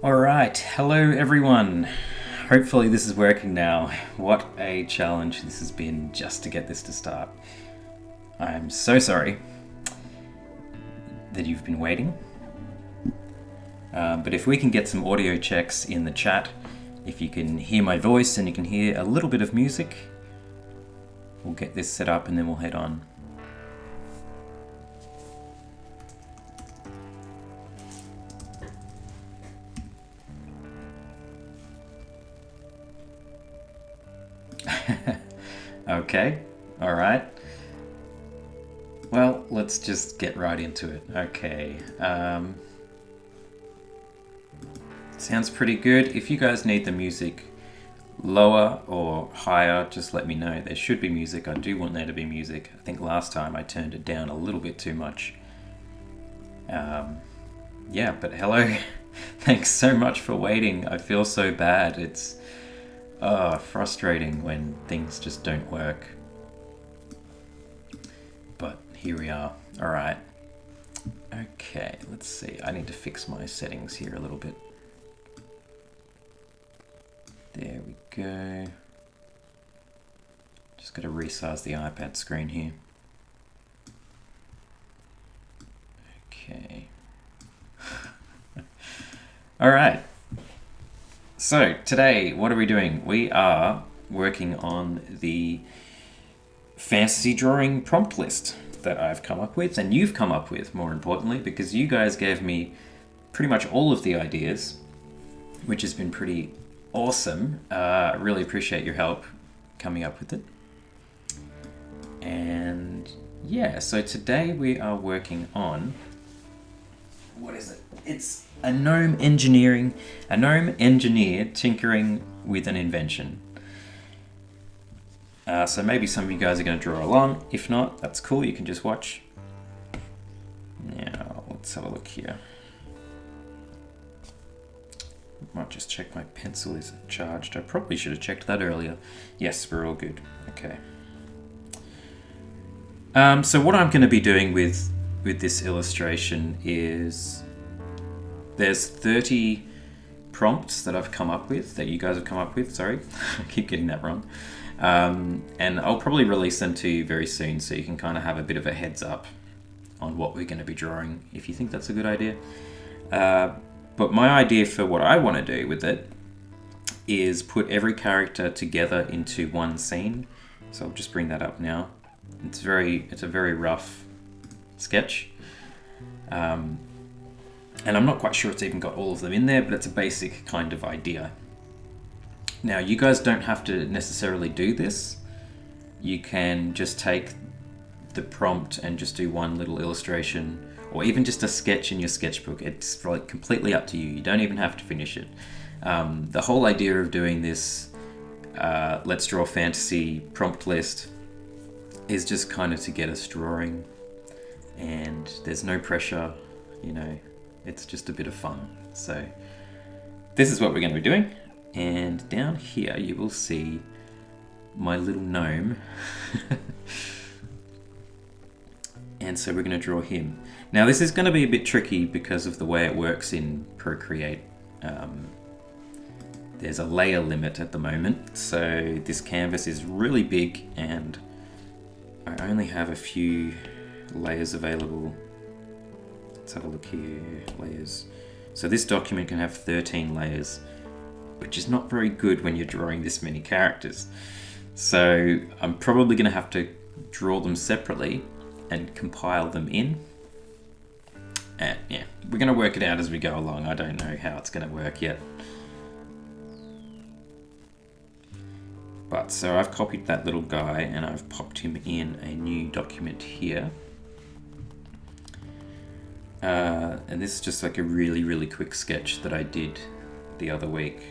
Alright, hello everyone. Hopefully this is working now. What a challenge this has been just to get this to start. I'm so sorry that you've been waiting. But if we can get some audio checks in the chat, if you can hear my voice and you can hear a little bit of music, we'll get this set up and then we'll head on. Okay, alright. Well, let's just get right into it. Okay. Sounds pretty good. If you guys need the music lower or higher, just let me know. There should be music. I do want there to be music. I think last time I turned it down a little bit too much. Yeah, but hello. Thanks so much for waiting. I feel so bad. It's frustrating when things just don't work. But here we are. All right. Okay, let's see. I need to fix my settings here a little bit. There we go. Just got to resize the iPad screen here. Okay. All right. So today, what are we doing? We are working on the fantasy drawing prompt list that I've come up with, and you've come up with, more importantly, because you guys gave me pretty much all of the ideas, which has been pretty awesome. I really appreciate your help coming up with it. And yeah, so today we are working on, what is it? It's a gnome engineer tinkering with an invention. So maybe some of you guys are going to draw along. If not, that's cool. You can just watch. Now, let's have a look here. Might just check my pencil is charged. I probably should have checked that earlier. Yes, we're all good. Okay. So what I'm going to be doing with this illustration is there's 30 prompts that I've come up with, that you guys have come up with, sorry. I keep getting that wrong. And I'll probably release them to you very soon so you can kind of have a bit of a heads up on what we're going to be drawing, if you think that's a good idea. But my idea for what I want to do with it is put every character together into one scene. So I'll just bring that up now. It's a very rough sketch. And I'm not quite sure it's even got all of them in there, but it's a basic kind of idea. Now, you guys don't have to necessarily do this. You can just take the prompt and just do one little illustration, or even just a sketch in your sketchbook. It's like completely up to you. You don't even have to finish it. The whole idea of doing this Let's Draw Fantasy prompt list is just kind of to get us drawing, and there's no pressure, you know, it's just a bit of fun. So this is what we're going to be doing. And down here you will see my little gnome. And so we're going to draw him. Now this is going to be a bit tricky because of the way it works in Procreate. There's a layer limit at the moment, so this canvas is really big and I only have a few layers available. Let's have a look here, layers. So this document can have 13 layers, which is not very good when you're drawing this many characters. So I'm probably going to have to draw them separately and compile them in. And yeah, we're going to work it out as we go along. I don't know how it's going to work yet. But so I've copied that little guy and I've popped him in a new document here. And this is just like a really quick sketch that I did the other week.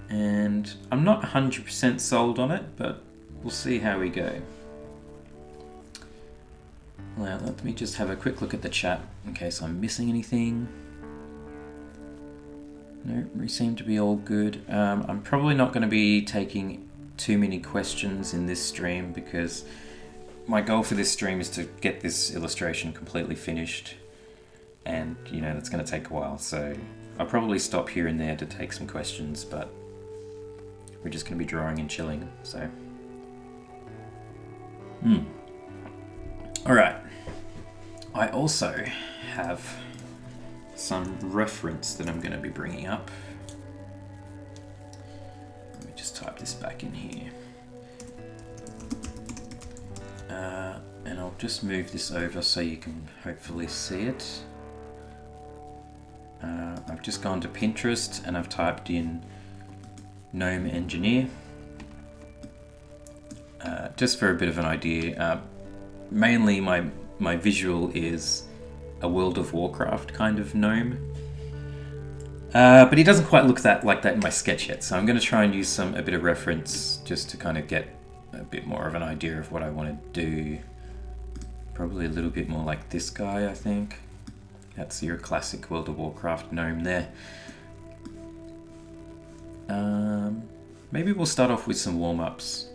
And I'm not 100% sold on it, but we'll see how we go. Well, let me just have a quick look at the chat in case I'm missing anything. No, we seem to be all good. I'm probably not going to be taking too many questions in this stream because my goal for this stream is to get this illustration completely finished, and you know that's going to take a while, so I'll probably stop here and there to take some questions, but we're just going to be drawing and chilling, so. Alright. I also have some reference that I'm going to be bringing up. Let me just type this back in here. And I'll just move this over so you can hopefully see it. I've just gone to Pinterest and I've typed in Gnome Engineer. Just for a bit of an idea, mainly my visual is a World of Warcraft kind of gnome. But he doesn't quite look like that in my sketch yet, so I'm going to try and use a bit of reference just to kind of get a bit more of an idea of what I want to do. Probably a little bit more like this guy, I think. That's your classic World of Warcraft gnome there. Maybe we'll start off with some warm-ups.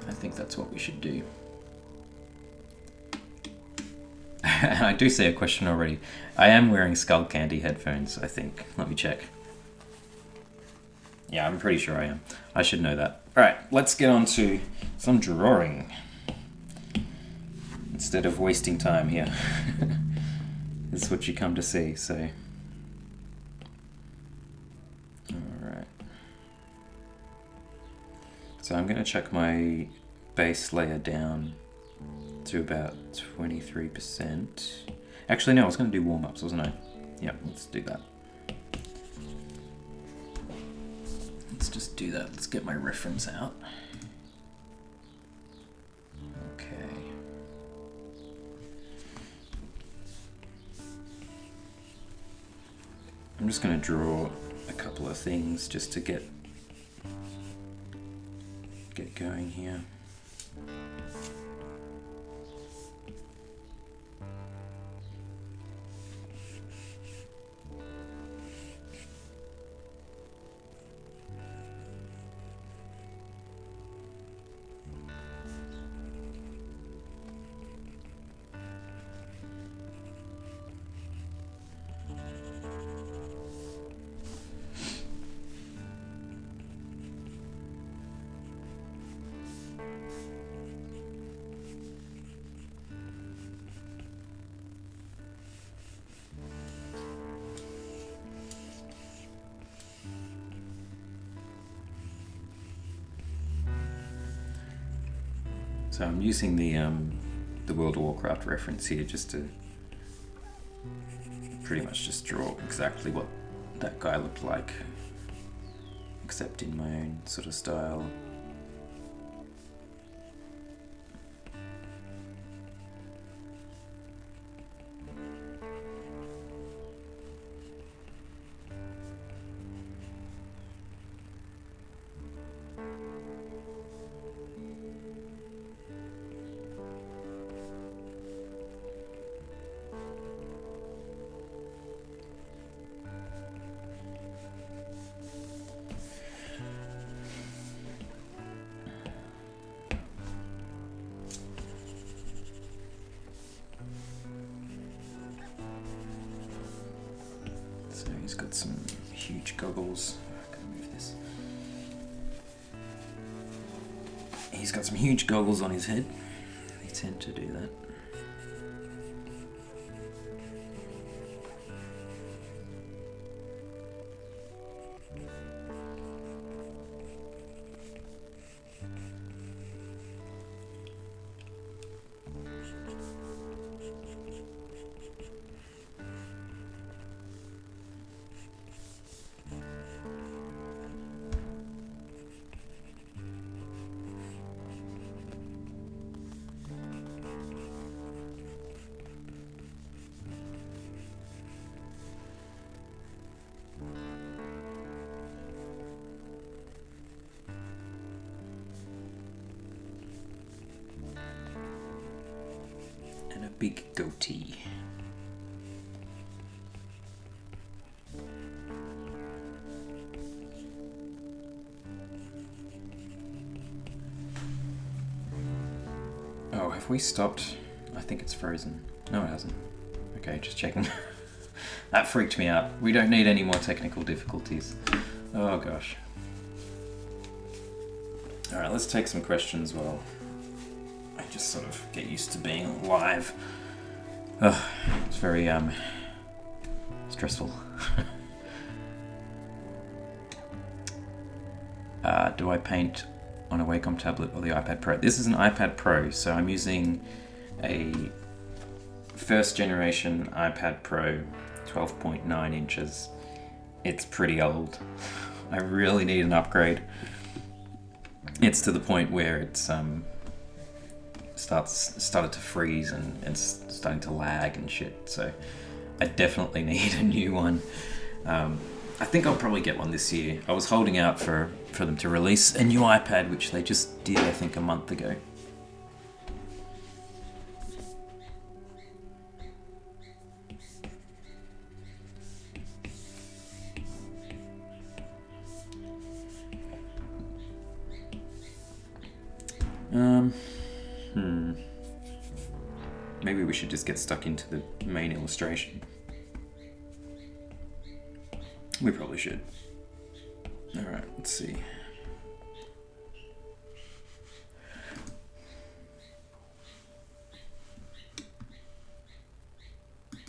I think that's what we should do. I do see a question already. I am wearing Skull Candy headphones, I think. Let me check. Yeah, I'm pretty sure I am. I should know that. Alright, let's get on to some drawing. Instead of wasting time here. This is what you come to see, so. Alright. So I'm going to check my base layer down to about 23%. Actually, no, I was going to do warm-ups, wasn't I? Yeah, let's do that. Let's just do that. Let's get my reference out. Okay. I'm just going to draw a couple of things just to get going here. So I'm using the World of Warcraft reference here just to pretty much just draw exactly what that guy looked like, except in my own sort of style. He's got some huge goggles. I'm gonna move this. He's got some huge goggles on his head. They tend to do that. And a big goatee. Oh, have we stopped? I think it's frozen. No, it hasn't. Okay, just checking. That freaked me out. We don't need any more technical difficulties. Oh gosh. Alright, let's take some questions while I just sort of get used to being live. It's very stressful. Do I paint on a Wacom tablet or the iPad Pro? This is an iPad Pro, so I'm using a first generation iPad Pro, 12.9 inches. It's pretty old. I really need an upgrade. It's to the point where it's started to freeze and it's starting to lag and shit, so I definitely need a new one. I think I'll probably get one this year. I was holding out for them to release a new iPad, which they just did, I think, a month ago. Maybe we should just get stuck into the main illustration. We probably should. Alright, let's see.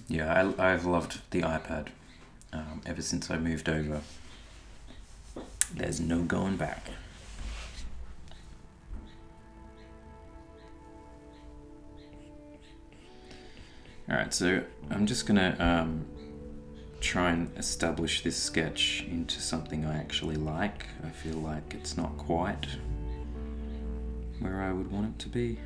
Yeah, I've loved the iPad ever since I moved over. There's no going back. Alright, so I'm just gonna try and establish this sketch into something I actually like. I feel like it's not quite where I would want it to be.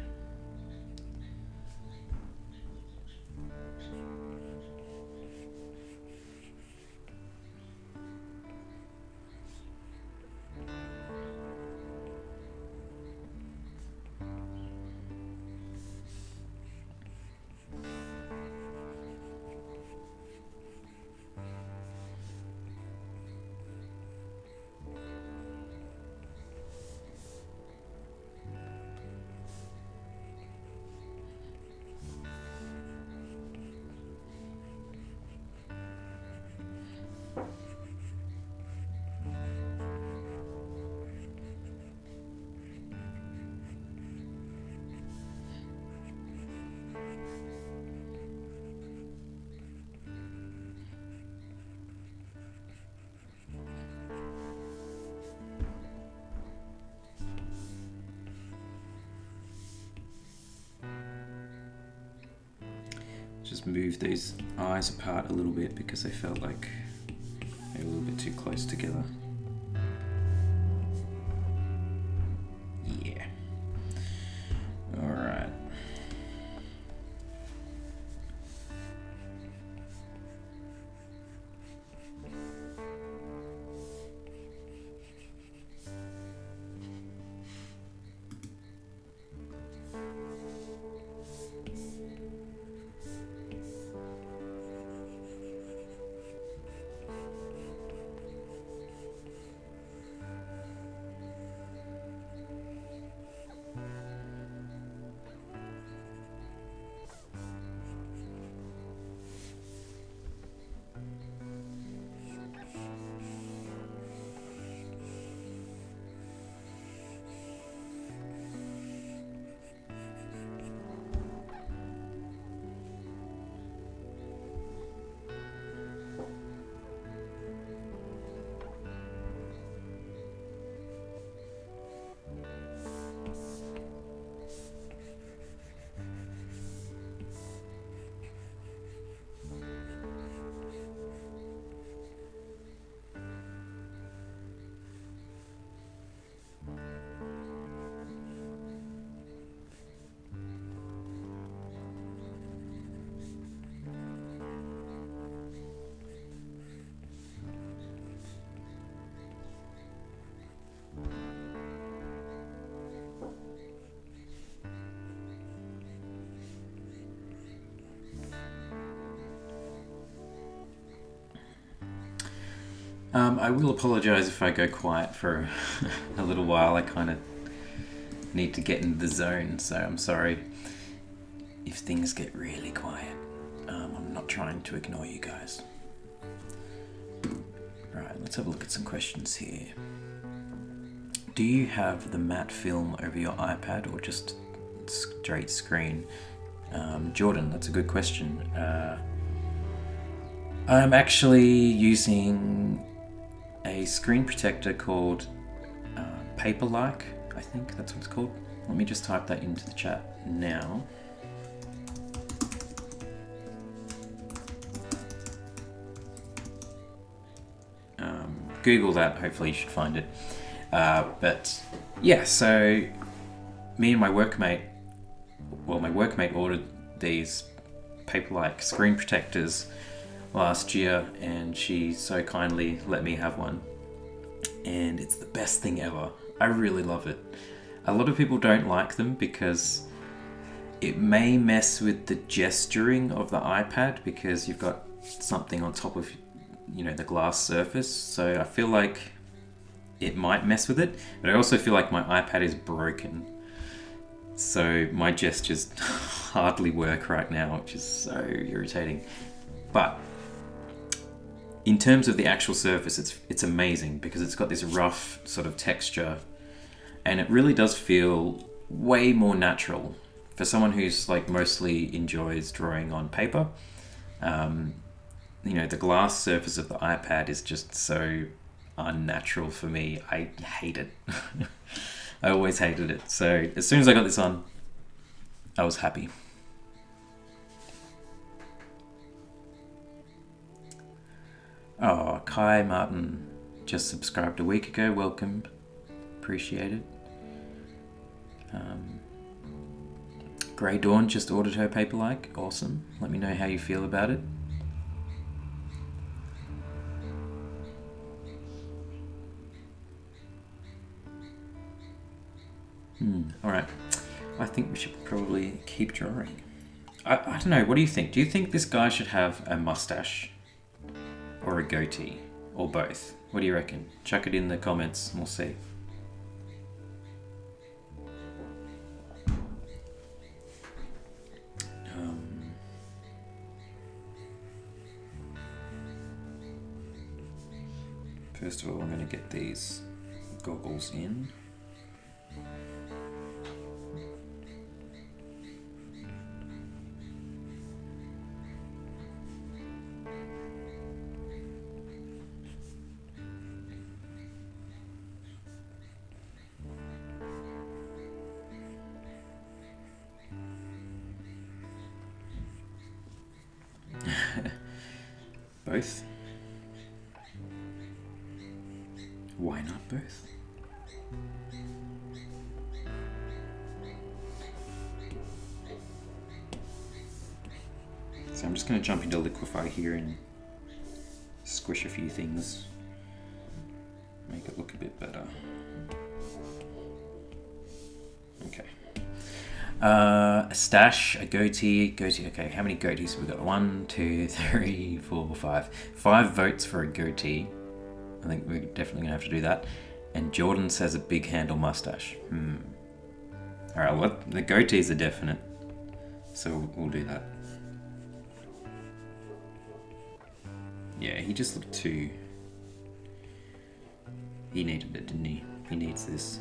Just move these eyes apart a little bit because they felt like they were a little bit too close together. Yeah. All right. I will apologise if I go quiet for a little while. I kind of need to get into the zone, so I'm sorry if things get really quiet. I'm not trying to ignore you guys. Right, let's have a look at some questions here. Do you have the matte film over your iPad or just straight screen? Jordan, that's a good question. I'm actually using a screen protector called Paper-like, I think that's what it's called. Let me just type that into the chat now. Google that, hopefully you should find it. But yeah, so me and my workmate ordered these Paper-like screen protectors last year, and she so kindly let me have one. And it's the best thing ever. I really love it. A lot of people don't like them because it may mess with the gesturing of the iPad because you've got something on top of, the glass surface. So I feel like it might mess with it, but I also feel like my iPad is broken. So my gestures hardly work right now, which is so irritating. But in terms of the actual surface, it's amazing because it's got this rough sort of texture, and it really does feel way more natural for someone who's like mostly enjoys drawing on paper. The glass surface of the iPad is just so unnatural for me. I hate it. I always hated it. So as soon as I got this on, I was happy. Oh, Kai Martin just subscribed a week ago. Welcome. Appreciate it. Grey Dawn just ordered her Paper-like. Awesome. Let me know how you feel about it. Alright. I think we should probably keep drawing. I don't know. What do you think? Do you think this guy should have a mustache? Or a goatee? Or both? What do you reckon? Chuck it in the comments and we'll see. First of all, I'm going to get these goggles in. Both? Why not both? So I'm just going to jump into Liquify here and squish a few things, make it look a bit better. Okay. A stash, a goatee. Okay, how many goatees have we got? 1, 2, 3, 4, 5. 5 votes for a goatee. I think we're definitely going to have to do that. And Jordan says a big handle mustache. Alright, well, the goatees are definite. So we'll do that. Yeah, he just looked too... He needed it, didn't he? He needs this.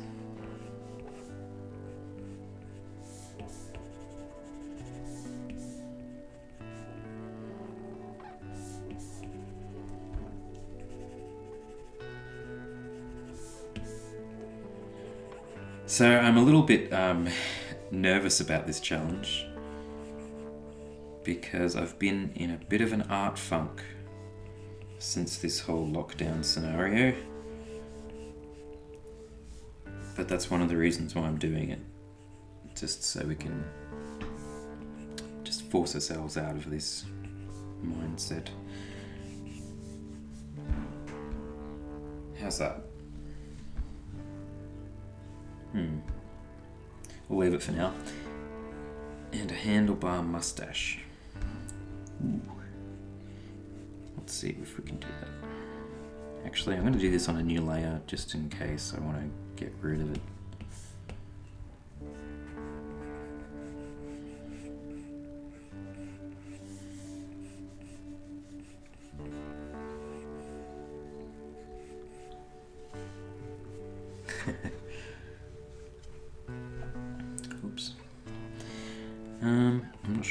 So I'm a little bit nervous about this challenge because I've been in a bit of an art funk since this whole lockdown scenario. But that's one of the reasons why I'm doing it. Just so we can just force ourselves out of this mindset. How's that? We'll leave it for now. And a handlebar mustache. Ooh. Let's see if we can do that. Actually, I'm going to do this on a new layer just in case I want to get rid of it.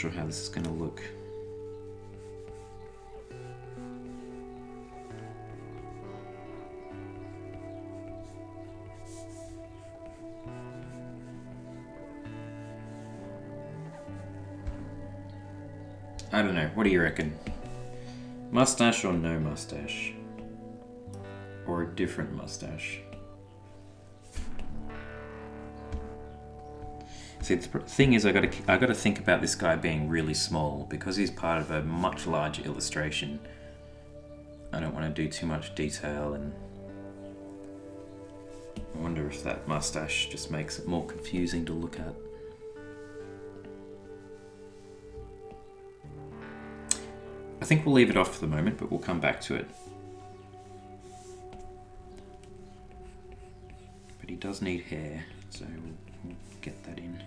sure how this is going to look. I don't know. What do you reckon? Mustache or no mustache? Or a different mustache? See, the thing is, I gotta think about this guy being really small because he's part of a much larger illustration. I don't want to do too much detail, and I wonder if that mustache just makes it more confusing to look at. I think we'll leave it off for the moment, but we'll come back to it. But he does need hair, so we'll get that in.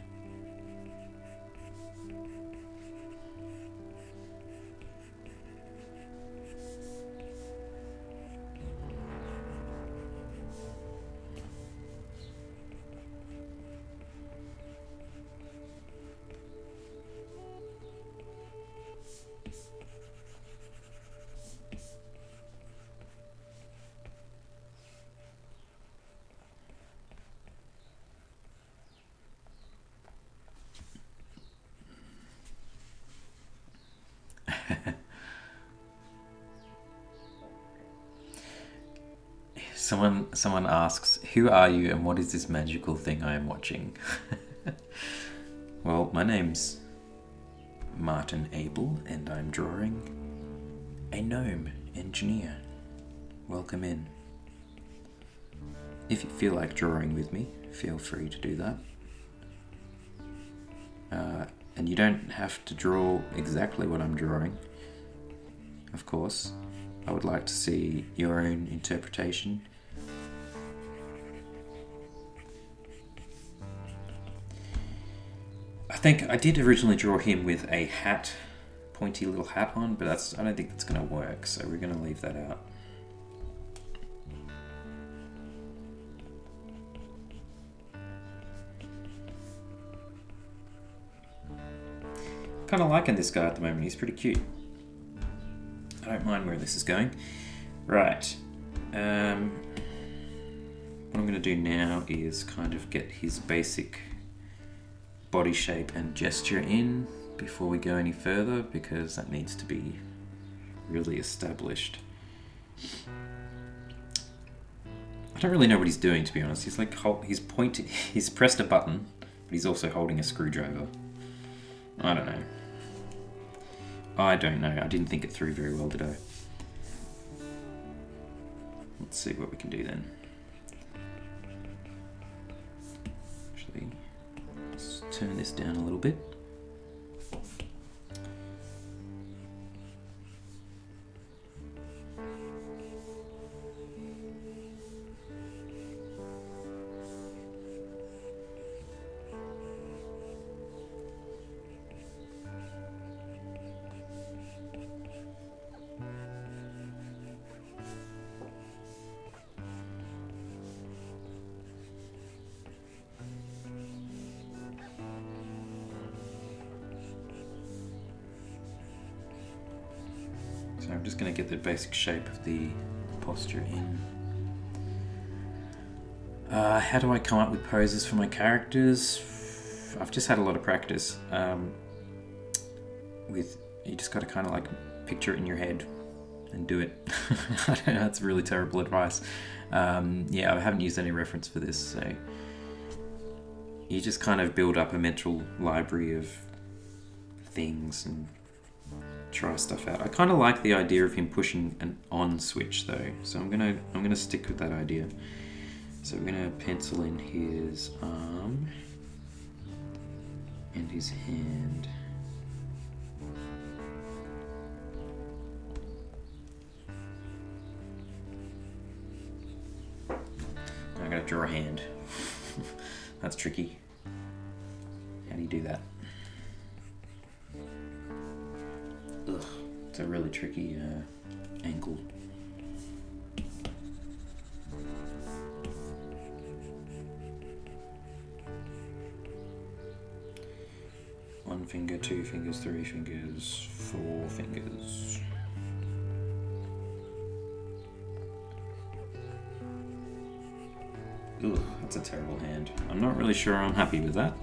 Someone asks, who are you and what is this magical thing I am watching? Well, my name's Martin Abel and I'm drawing a gnome engineer. Welcome in. If you feel like drawing with me, feel free to do that. And you don't have to draw exactly what I'm drawing, of course. I would like to see your own interpretation. I think I did originally draw him with a hat, pointy little hat on, but I don't think that's going to work, so we're going to leave that out. Kind of liking this guy at the moment, he's pretty cute. I don't mind where this is going. Right. What I'm going to do now is kind of get his basic body shape and gesture in before we go any further, because that needs to be really established. I don't really know what he's doing, to be honest. He's like he's pressed a button, but he's also holding a screwdriver. I don't know. I didn't think it through very well, did I? Let's see what we can do then. Actually, let's turn this down a little bit. So I'm just going to get the basic shape of the posture in. How do I come up with poses for my characters? I've just had a lot of practice. You just got to kind of like picture it in your head and do it. I don't know, that's really terrible advice. Yeah, I haven't used any reference for this, so you just kind of build up a mental library of things and try stuff out. I kind of like the idea of him pushing an on switch though, so I'm gonna stick with that idea. So we're gonna pencil in his arm and his hand. I'm gonna draw a hand. That's tricky. How do you do that? Ugh, it's a really tricky angle. 1 finger, 2 fingers, 3 fingers, 4 fingers. Ugh, that's a terrible hand. I'm not really sure I'm happy with that.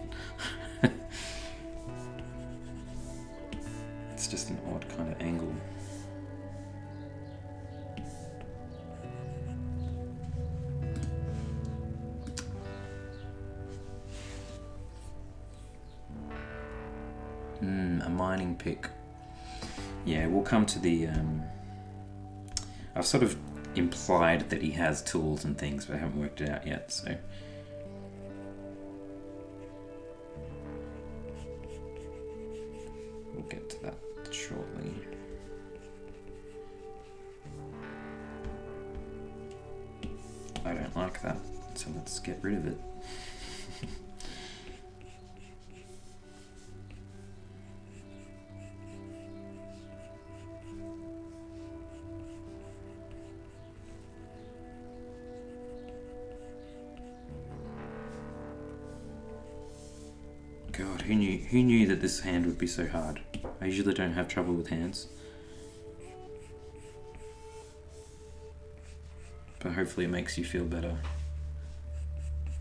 It's just an odd kind of angle. A mining pick. Yeah, we'll come to the... I've sort of implied that he has tools and things, but I haven't worked it out yet, so... We'll get to that shortly. I don't like that, so let's get rid of it. God, who knew that this hand would be so hard? I usually don't have trouble with hands. But hopefully it makes you feel better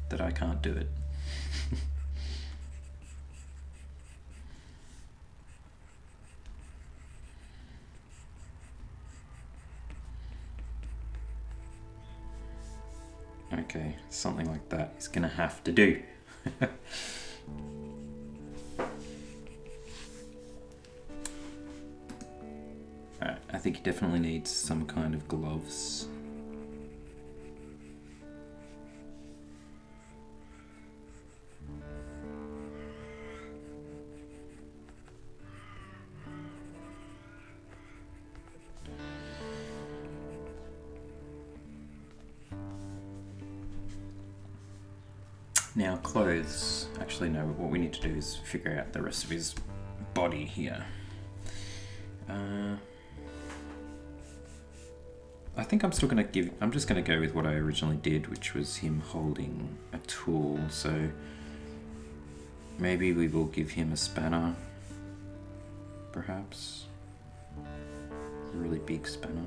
that I can't do it. Okay, something like that is gonna have to do. Alright, I think he definitely needs some kind of gloves. Now clothes, actually no, what we need to do is figure out the rest of his body here. I think I'm just gonna go with what I originally did, which was him holding a tool, so maybe we will give him a spanner, perhaps. A really big spanner.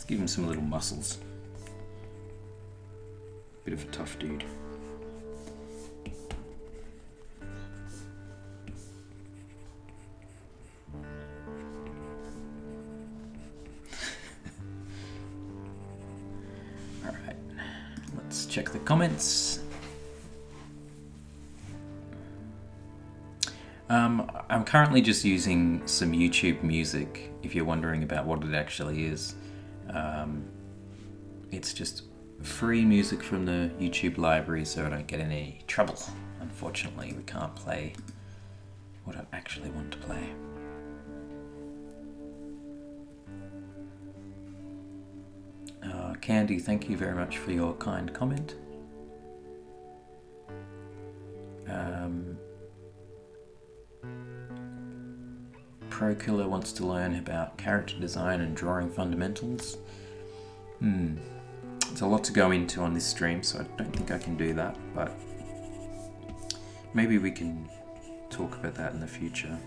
Give him some little muscles. Bit of a tough dude. Alright, let's check the comments. I'm currently just using some YouTube music, if you're wondering about what it actually is. It's just free music from the YouTube library, so I don't get in any trouble. Unfortunately, we can't play what I actually want to play. Candy, thank you very much for your kind comment. Pro Killer wants to learn about character design and drawing fundamentals. There's a lot to go into on this stream, so I don't think I can do that, but maybe we can talk about that in the future.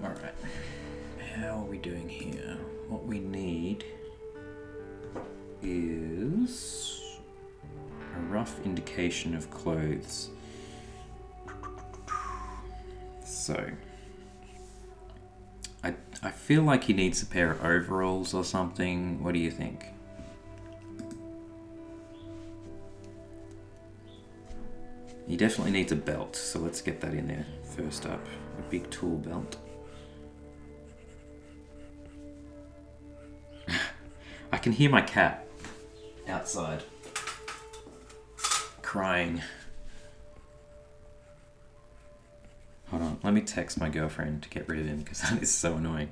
Alright, how are we doing here? What we need is a rough indication of clothes. So, I feel like he needs a pair of overalls or something. What do you think? He definitely needs a belt, so let's get that in there first up. A big tool belt. I can hear my cat outside crying. Hold on, let me text my girlfriend to get rid of him because that is so annoying.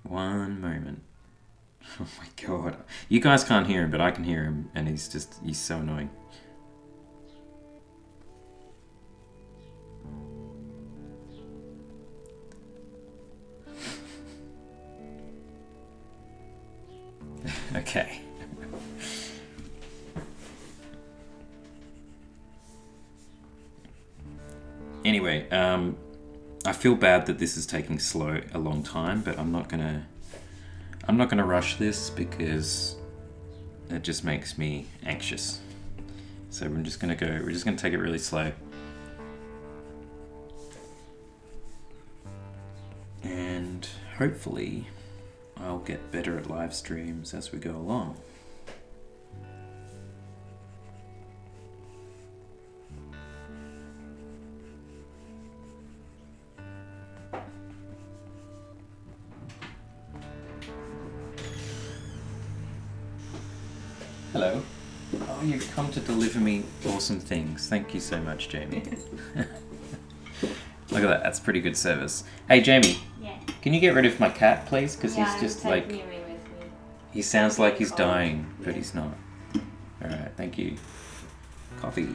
One moment. Oh my god. You guys can't hear him, but I can hear him, and he's so annoying. Okay. Anyway, I feel bad that this is taking a long time, but I'm not gonna rush this because it just makes me anxious. So we're just gonna take it really slow. And hopefully I'll get better at live streams as we go along. Hello. Oh, you've come to deliver me awesome things. Thank you so much, Jamie. Look at that. That's pretty good service. Hey, Jamie. Yeah. Can you get rid of my cat, please? Because yeah, he's just I'm like... taking him with me. He sounds like he's dying, but he's not. Alright, thank you. Coffee.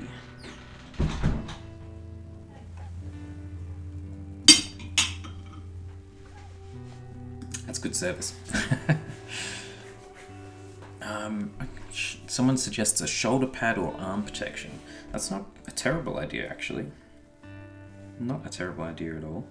That's good service. Someone suggests a shoulder pad or arm protection. That's not a terrible idea, actually. Not a terrible idea at all.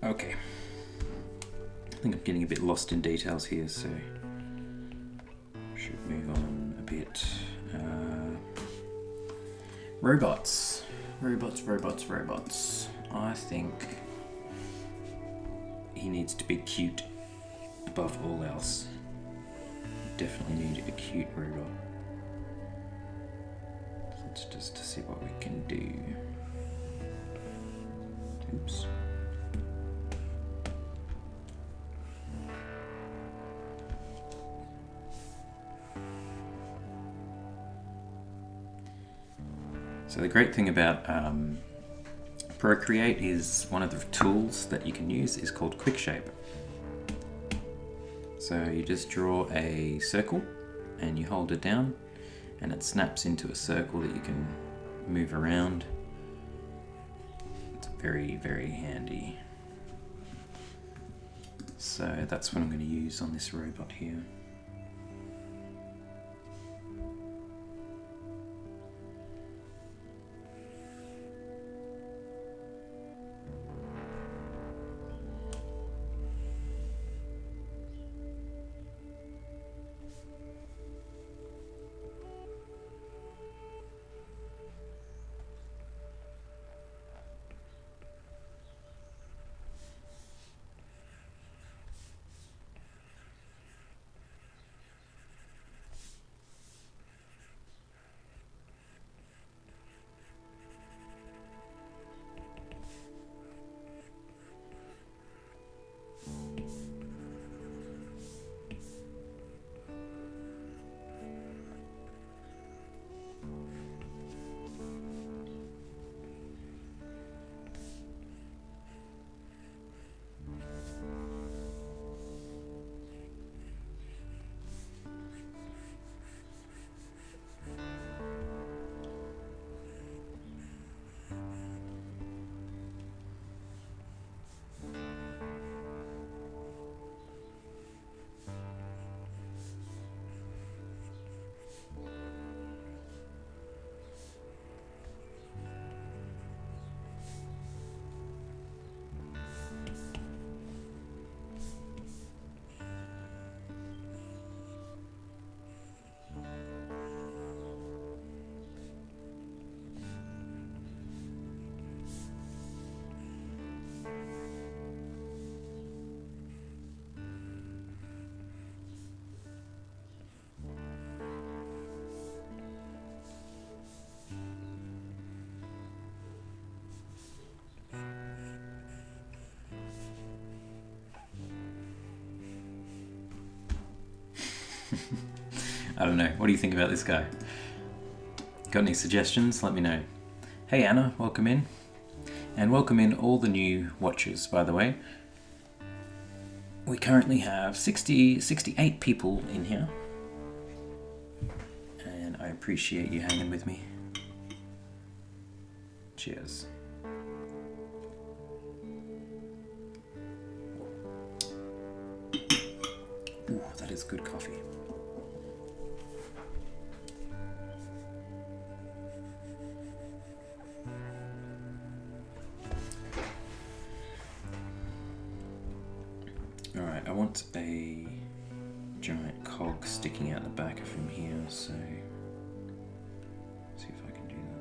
Okay. I think I'm getting a bit lost in details here, so should move on a bit. Robots. I think he needs to be cute above all else. Definitely need a cute robot. Let's just see what we can do. Oops. So the great thing about Procreate is one of the tools that you can use is called Quick Shape. So you just draw a circle and you hold it down and it snaps into a circle that you can move around. It's very, very handy. So that's what I'm going to use on this robot here. I don't know. What do you think about this guy? Got any suggestions? Let me know. Hey Anna, welcome in. And welcome in all the new watchers, by the way. We currently have 68 people in here. And I appreciate you hanging with me. Cheers. Ooh, that is good coffee. Alright, I want a giant cog sticking out the back of him here, so see if I can do that.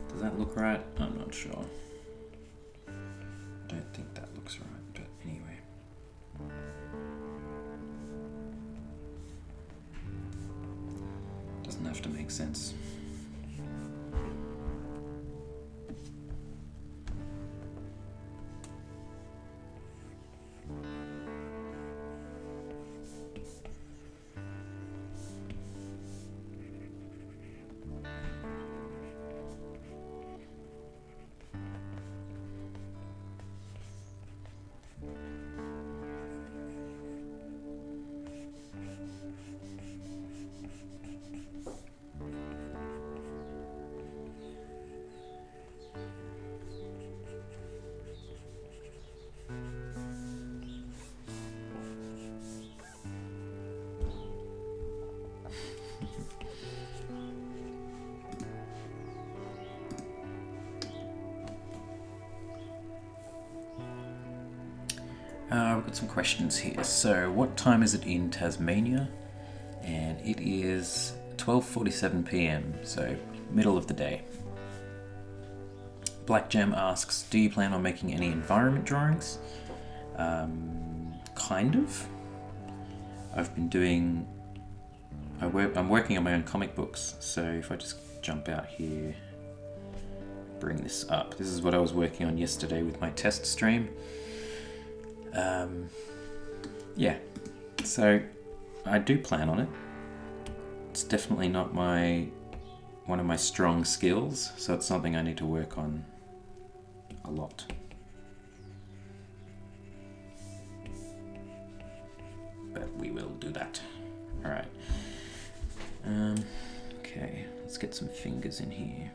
Does that look right? I'm not sure. I don't think that looks right, but anyway. Doesn't have to make sense. We've got some questions here. So, what time is it in Tasmania? And it is 12:47 p.m, so middle of the day. Black Gem asks, do you plan on making any environment drawings? Kind of. I've been doing... I'm working on my own comic books, so if I just jump out here, bring this up. This is what I was working on yesterday with my test stream. Yeah, so I do plan on it. It's definitely not one of my strong skills, so it's something I need to work on a lot. But we will do that. All right. Okay, let's get some fingers in here.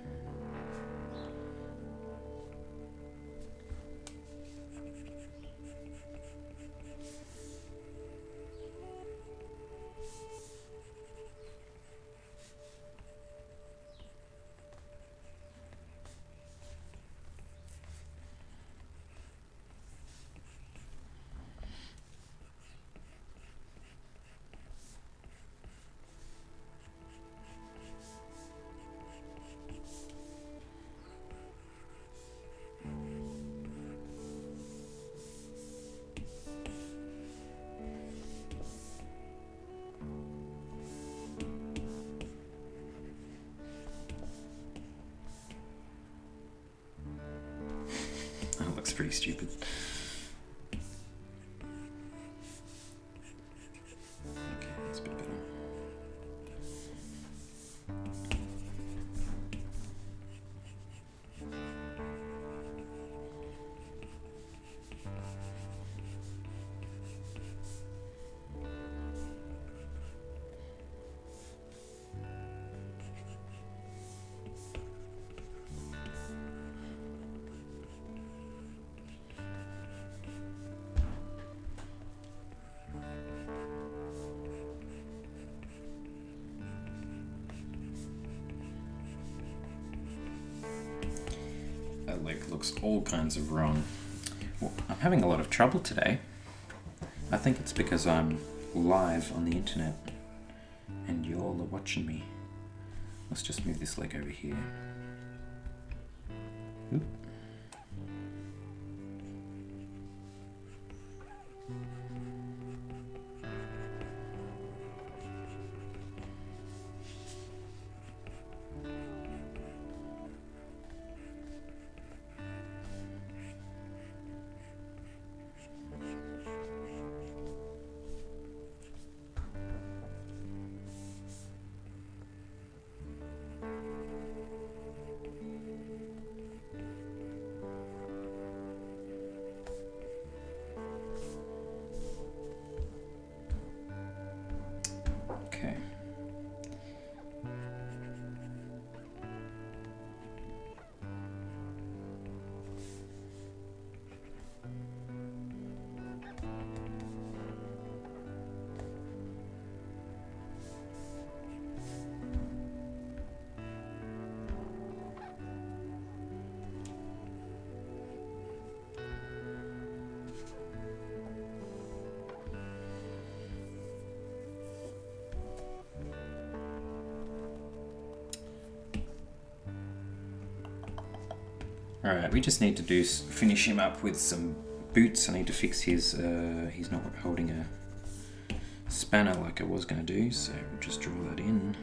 That looks pretty stupid. Okay, that's a bit better. That leg looks all kinds of wrong. Well, I'm having a lot of trouble today. I think it's because I'm live on the internet and you all are watching me. Let's just move this leg over here. Oop. Okay. Alright, we just need to finish him up with some boots. I need to fix his, he's not holding a spanner like I was going to do, so we'll just draw that in.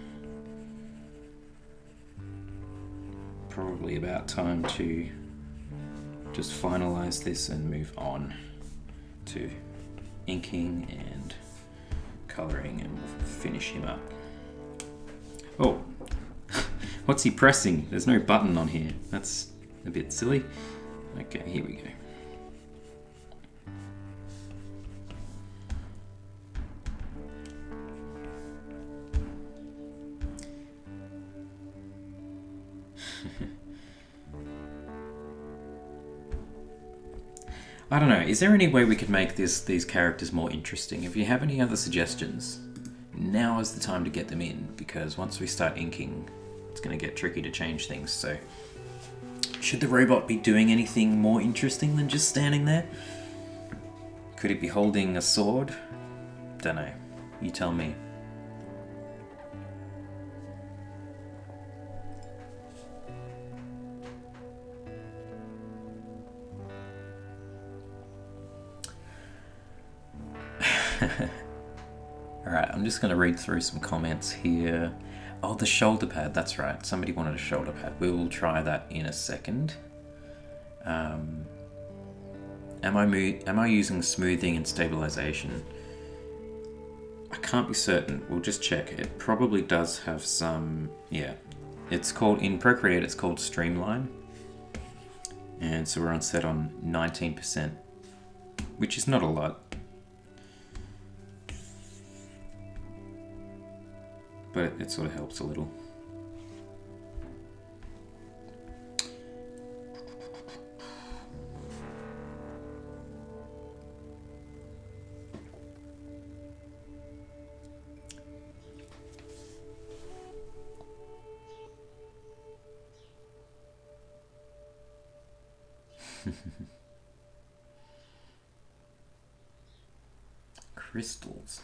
Probably about time to just finalize this and move on to inking and coloring, and we'll finish him up. Oh, what's he pressing? There's no button on here. That's a bit silly. Okay, here we go. I don't know, is there any way we could make these characters more interesting? If you have any other suggestions, now is the time to get them in, because once we start inking, it's going to get tricky to change things. So, should the robot be doing anything more interesting than just standing there? Could he be holding a sword? Don't know. You tell me. Alright, I'm just going to read through some comments here. Oh, the shoulder pad, that's right. Somebody wanted a shoulder pad. We will try that in a second. Am I using smoothing and stabilization? I can't be certain. We'll just check. It probably does have some... Yeah. It's called... In Procreate, it's called Streamline. And so we're on set on 19%, which is not a lot. But it sort of helps a little. Crystals.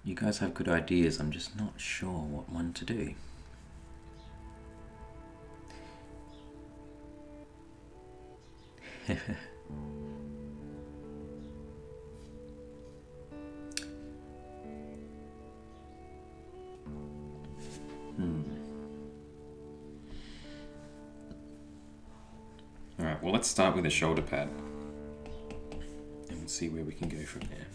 You guys have good ideas, I'm just not sure what one to do. Alright, well let's start with a shoulder pad. And we'll see where we can go from there.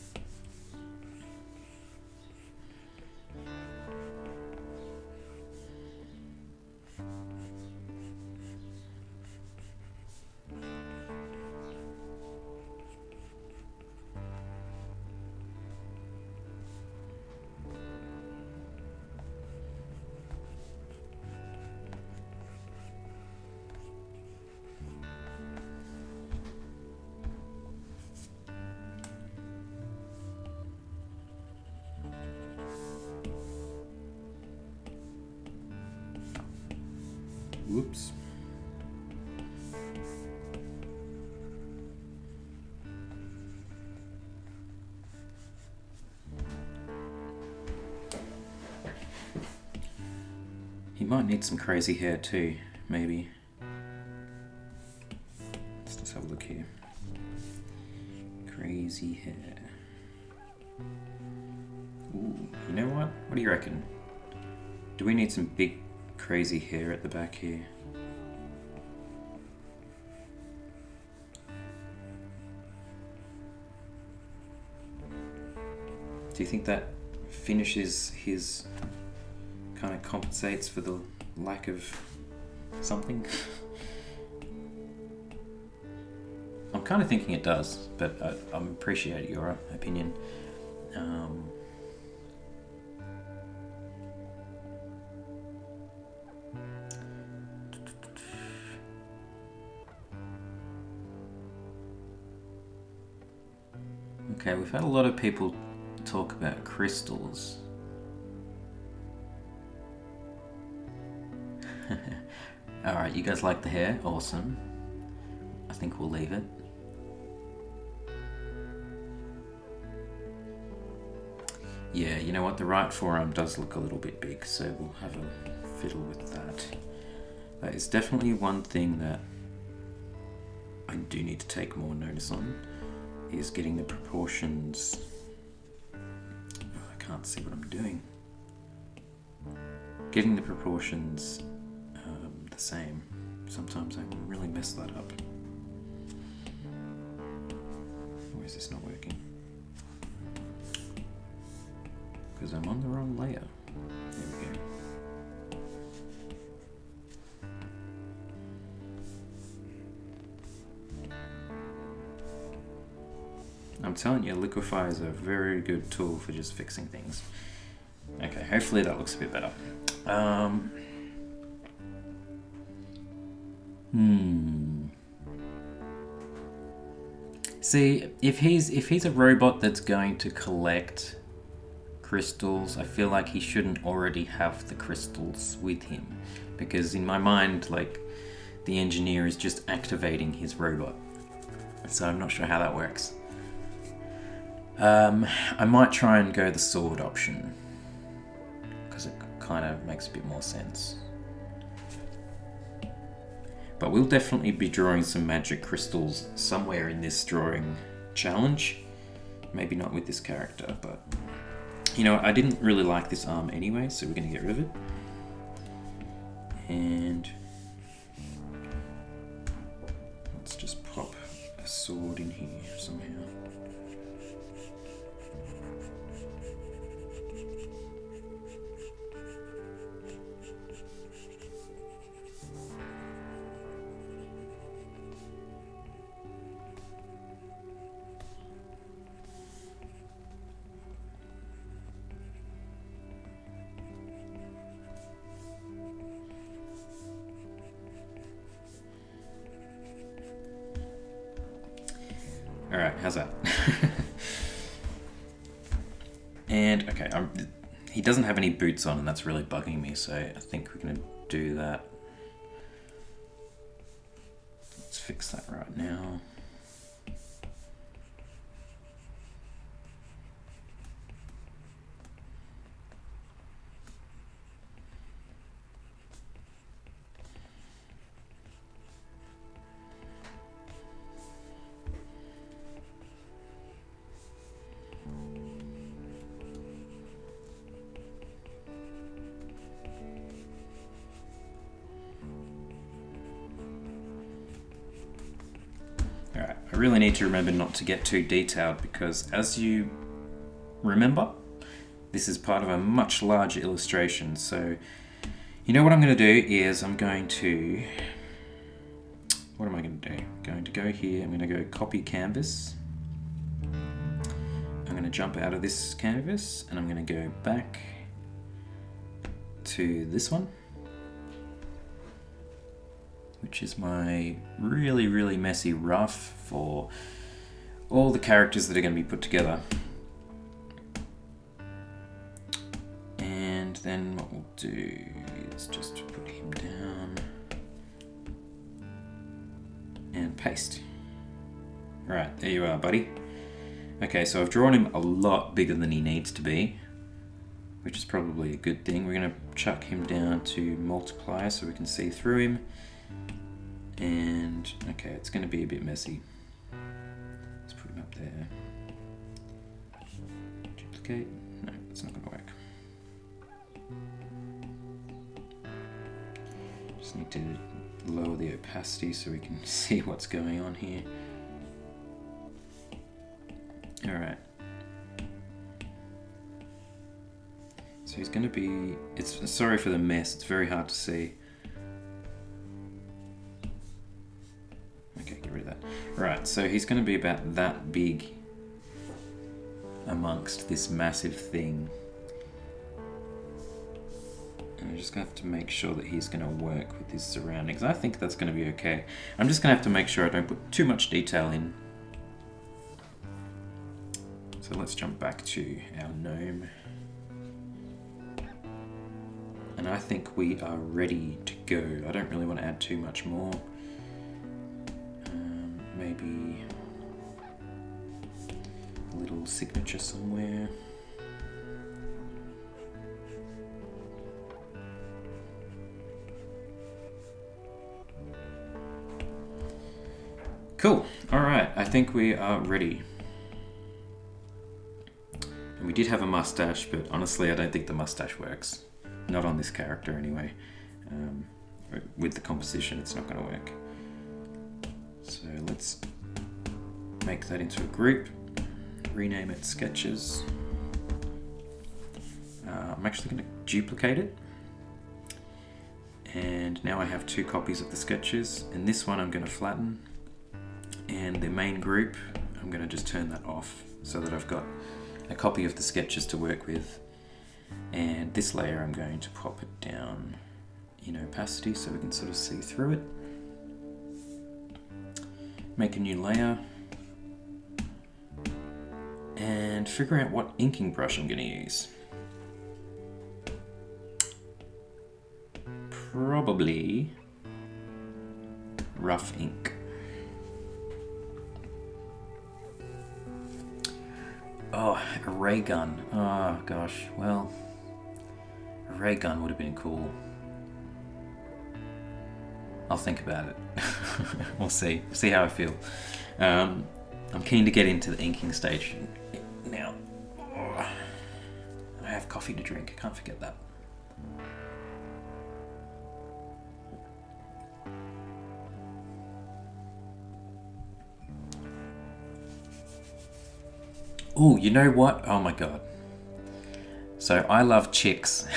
Whoops. He might need some crazy hair too, maybe. Let's just have a look here. Crazy hair. Ooh, you know what? What do you reckon? Do we need some big crazy hair at the back here? Do you think that finishes his, kind of compensates for the lack of something? I'm kind of thinking it does, but I appreciate your opinion. Okay, we've had a lot of people talk about crystals. Alright, you guys like the hair? Awesome. I think we'll leave it. Yeah, you know what? The right forearm does look a little bit big, so we'll have a fiddle with that. That is definitely one thing that I do need to take more notice on, is getting the proportions. Oh, I can't see what I'm doing. Getting the proportions the same. Sometimes I can really mess that up. Or is this not working? Because I'm on the wrong layer. There we go. I'm telling you, Liquify is a very good tool for just fixing things. Okay, hopefully that looks a bit better. See, if he's a robot that's going to collect crystals, I feel like he shouldn't already have the crystals with him, because in my mind, like, the engineer is just activating his robot. So I'm not sure how that works. I might try and go the sword option, because it kind of makes a bit more sense. But we'll definitely be drawing some magic crystals somewhere in this drawing challenge. Maybe not with this character, but you know, I didn't really like this arm anyway, so we're going to get rid of it. And let's just pop a sword in here somehow. Alright, how's that? And, okay, he doesn't have any boots on, and that's really bugging me, so I think we're going to do that. Let's fix that right now. Alright, I really need to remember not to get too detailed, because as you remember, this is part of a much larger illustration. So, you know what I'm going to do is what am I going to do? I'm going to go here, I'm going to go copy canvas. I'm going to jump out of this canvas, and I'm going to go back to this one, which is my really, really messy rough for all the characters that are going to be put together. And then what we'll do is just put him down and paste. Right, there you are, buddy. Okay, so I've drawn him a lot bigger than he needs to be, which is probably a good thing. We're going to chuck him down to multiply so we can see through him. And, okay, it's going to be a bit messy. Let's put him up there. Duplicate. No, it's not going to work. Just need to lower the opacity so we can see what's going on here. Alright. So he's going to be... sorry for the mess, it's very hard to see. Okay, get rid of that. Right, so he's going to be about that big amongst this massive thing. And I'm just going to have to make sure that he's going to work with his surroundings. I think that's going to be okay. I'm just going to have to make sure I don't put too much detail in. So let's jump back to our gnome. And I think we are ready to go. I don't really want to add too much more. Maybe a little signature somewhere. Cool. All right, I think we are ready. And we did have a mustache, but honestly, I don't think the mustache works. Not on this character anyway. With the composition, it's not going to work. So let's make that into a group, rename it sketches. I'm actually going to duplicate it. And now I have 2 copies of the sketches, and this one I'm going to flatten. And the main group, I'm going to just turn that off so that I've got a copy of the sketches to work with. And this layer I'm going to pop it down in opacity so we can sort of see through it. Make a new layer and figure out what inking brush I'm going to use. Probably rough ink. Oh, a ray gun. Oh gosh, well, a ray gun would have been cool. I'll think about it. We'll see. See how I feel. I'm keen to get into the inking stage now. Oh, I have coffee to drink. I can't forget that. Oh, you know what? Oh my god. So I Love Chicks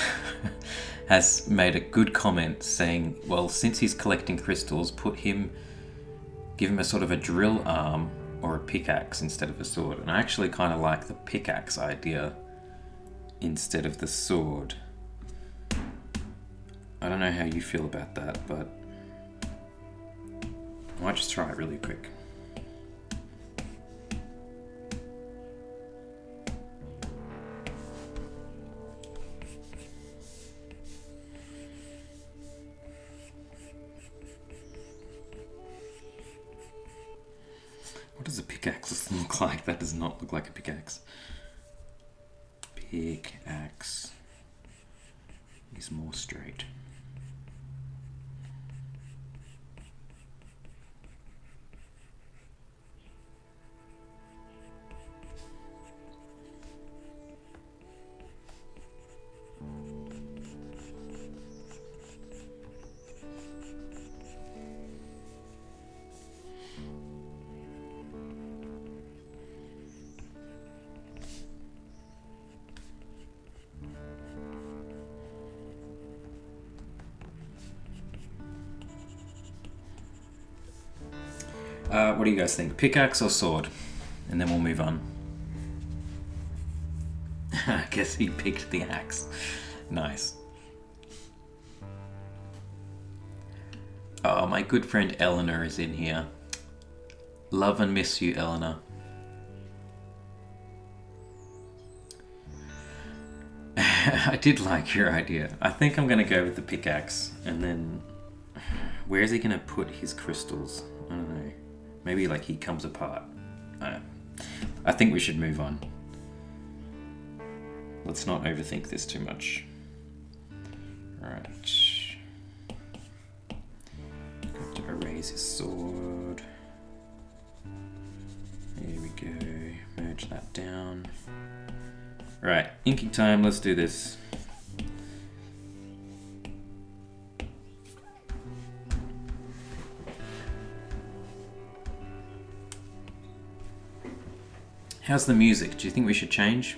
has made a good comment saying, well, since he's collecting crystals, give him a sort of a drill arm or a pickaxe instead of a sword. And I actually kind of like the pickaxe idea instead of the sword. I don't know how you feel about that, but I might just try it really quick. What does a pickaxe look like? That does not look like a pickaxe. Pickaxe is more straight. What do you guys think? Pickaxe or sword? And then we'll move on. I guess he picked the axe. Nice. Oh, my good friend Eleanor is in here. Love and miss you, Eleanor. I did like your idea. I think I'm going to go with the pickaxe. And then, where is he going to put his crystals? I don't know. Maybe like he comes apart. I think we should move on. Let's not overthink this too much. Alright. Got to erase his sword. Here we go. Merge that down. Right, inking time, let's do this. How's the music? Do you think we should change?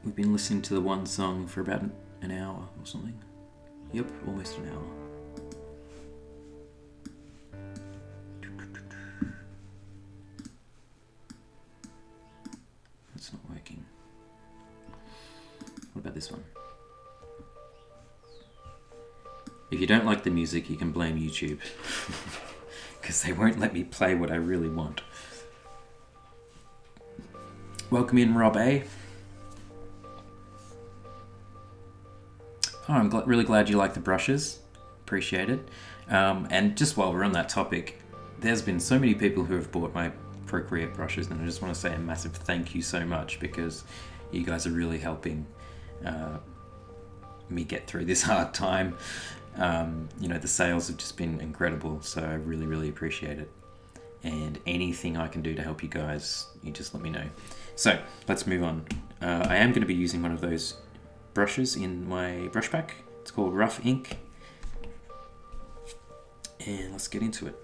We've been listening to the one song for about an hour or something. Yep, almost an hour. That's not working. What about this one? If you don't like the music, you can blame YouTube. Because they won't let me play what I really want. Welcome in, Rob A. Oh, I'm really glad you like the brushes. Appreciate it. And just while we're on that topic, there's been so many people who have bought my Procreate brushes, and I just want to say a massive thank you so much, because you guys are really helping me get through this hard time. The sales have just been incredible, so I really, really appreciate it. And anything I can do to help you guys, you just let me know. So let's move on. I am going to be using one of those brushes in my brush pack. It's called Rough Ink. And let's get into it.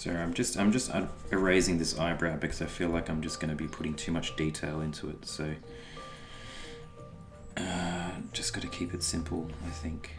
Sorry, I'm just erasing this eyebrow because I feel like I'm just going to be putting too much detail into it. So just got to keep it simple, I think.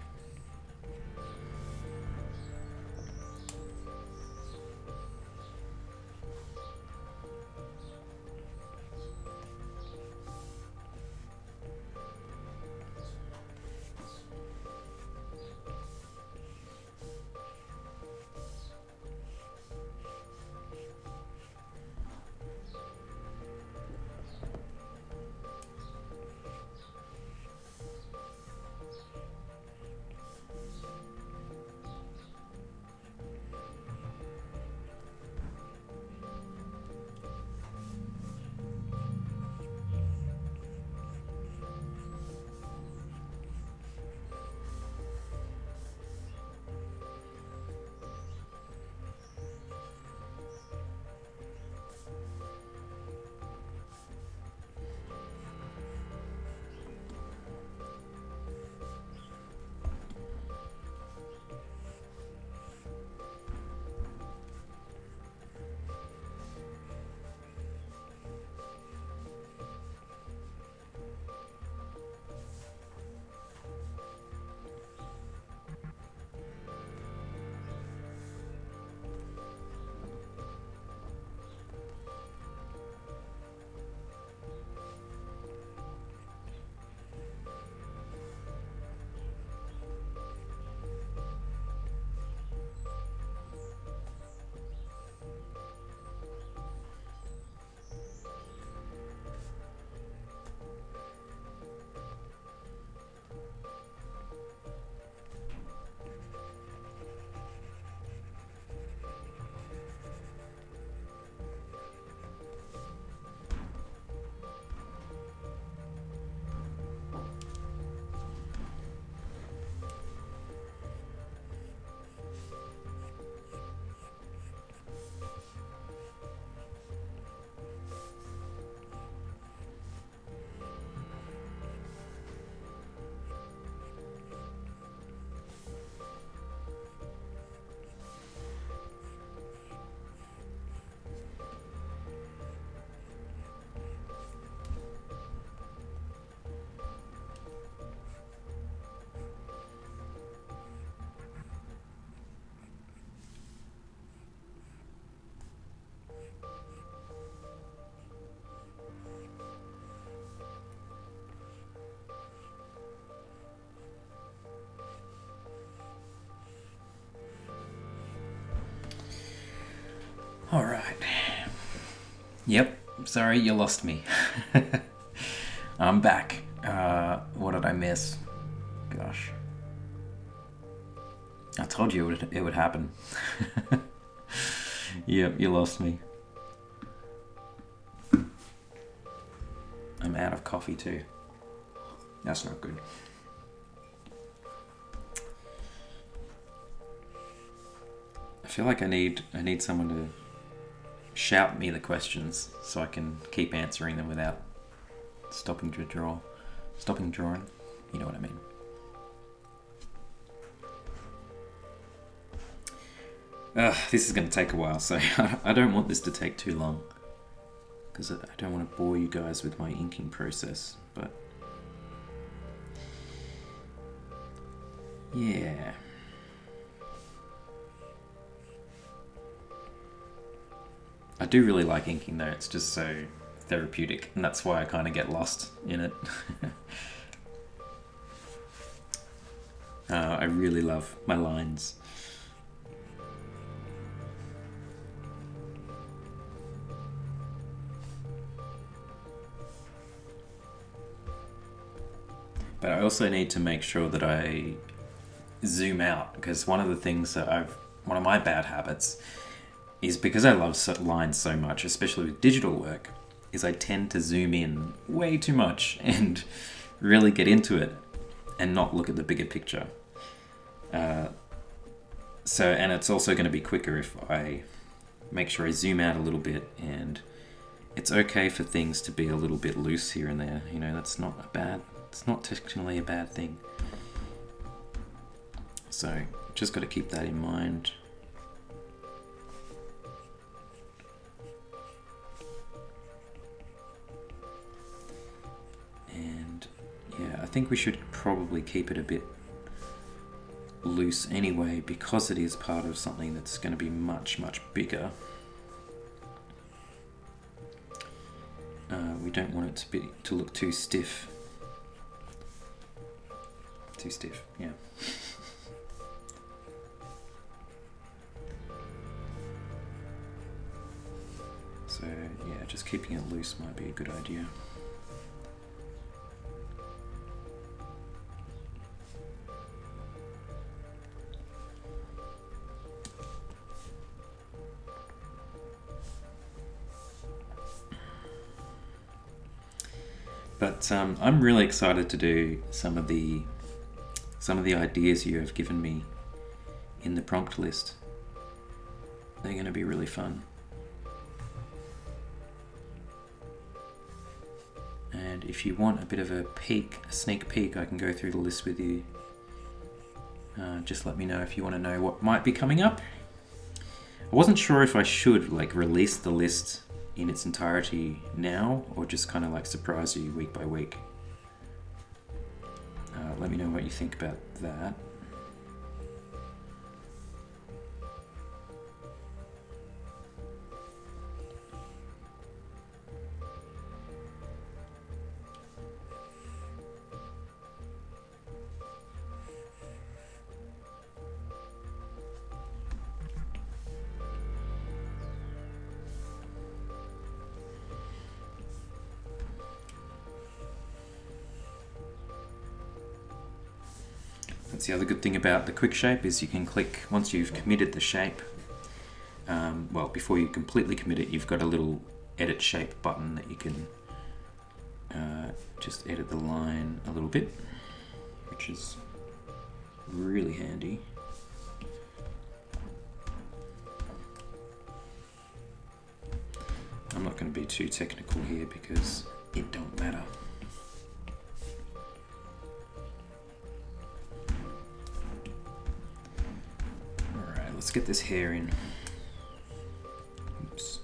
All right. Yep. Sorry, you lost me. I'm back. What did I miss? Gosh. I told you it would happen. Yep, you lost me. I'm out of coffee too. That's not good. I feel like I need someone to shout me the questions so I can keep answering them without stopping drawing. You know what I mean. This is going to take a while, so I don't want this to take too long because I don't want to bore you guys with my inking process, but yeah. I do really like inking though, it's just so therapeutic, and that's why I kind of get lost in it. I really love my lines. But I also need to make sure that I zoom out, because one of the things that one of my bad habits is, because I love lines so much, especially with digital work, is I tend to zoom in way too much and really get into it and not look at the bigger picture. And it's also going to be quicker if I make sure I zoom out a little bit, and it's okay for things to be a little bit loose here and there. You know, it's not technically a bad thing. So just got to keep that in mind. think we should probably keep it a bit loose anyway, because it is part of something that's going to be much, much bigger. We don't want it to look too stiff. Too stiff, yeah. So yeah, just keeping it loose might be a good idea. But I'm really excited to do some of the ideas you have given me in the prompt list. They're going to be really fun. And if you want a bit of a sneak peek, I can go through the list with you. Just let me know if you want to know what might be coming up. I wasn't sure if I should release the list in its entirety now, or just kind of surprise you week by week. Let me know what you think about that. That's the other good thing about the quick shape, is you can click, once you've committed the shape, well, before you completely commit it, you've got a little edit shape button that you can just edit the line a little bit, which is really handy. I'm not going to be too technical here because it don't matter. Let's get this hair in. Oops.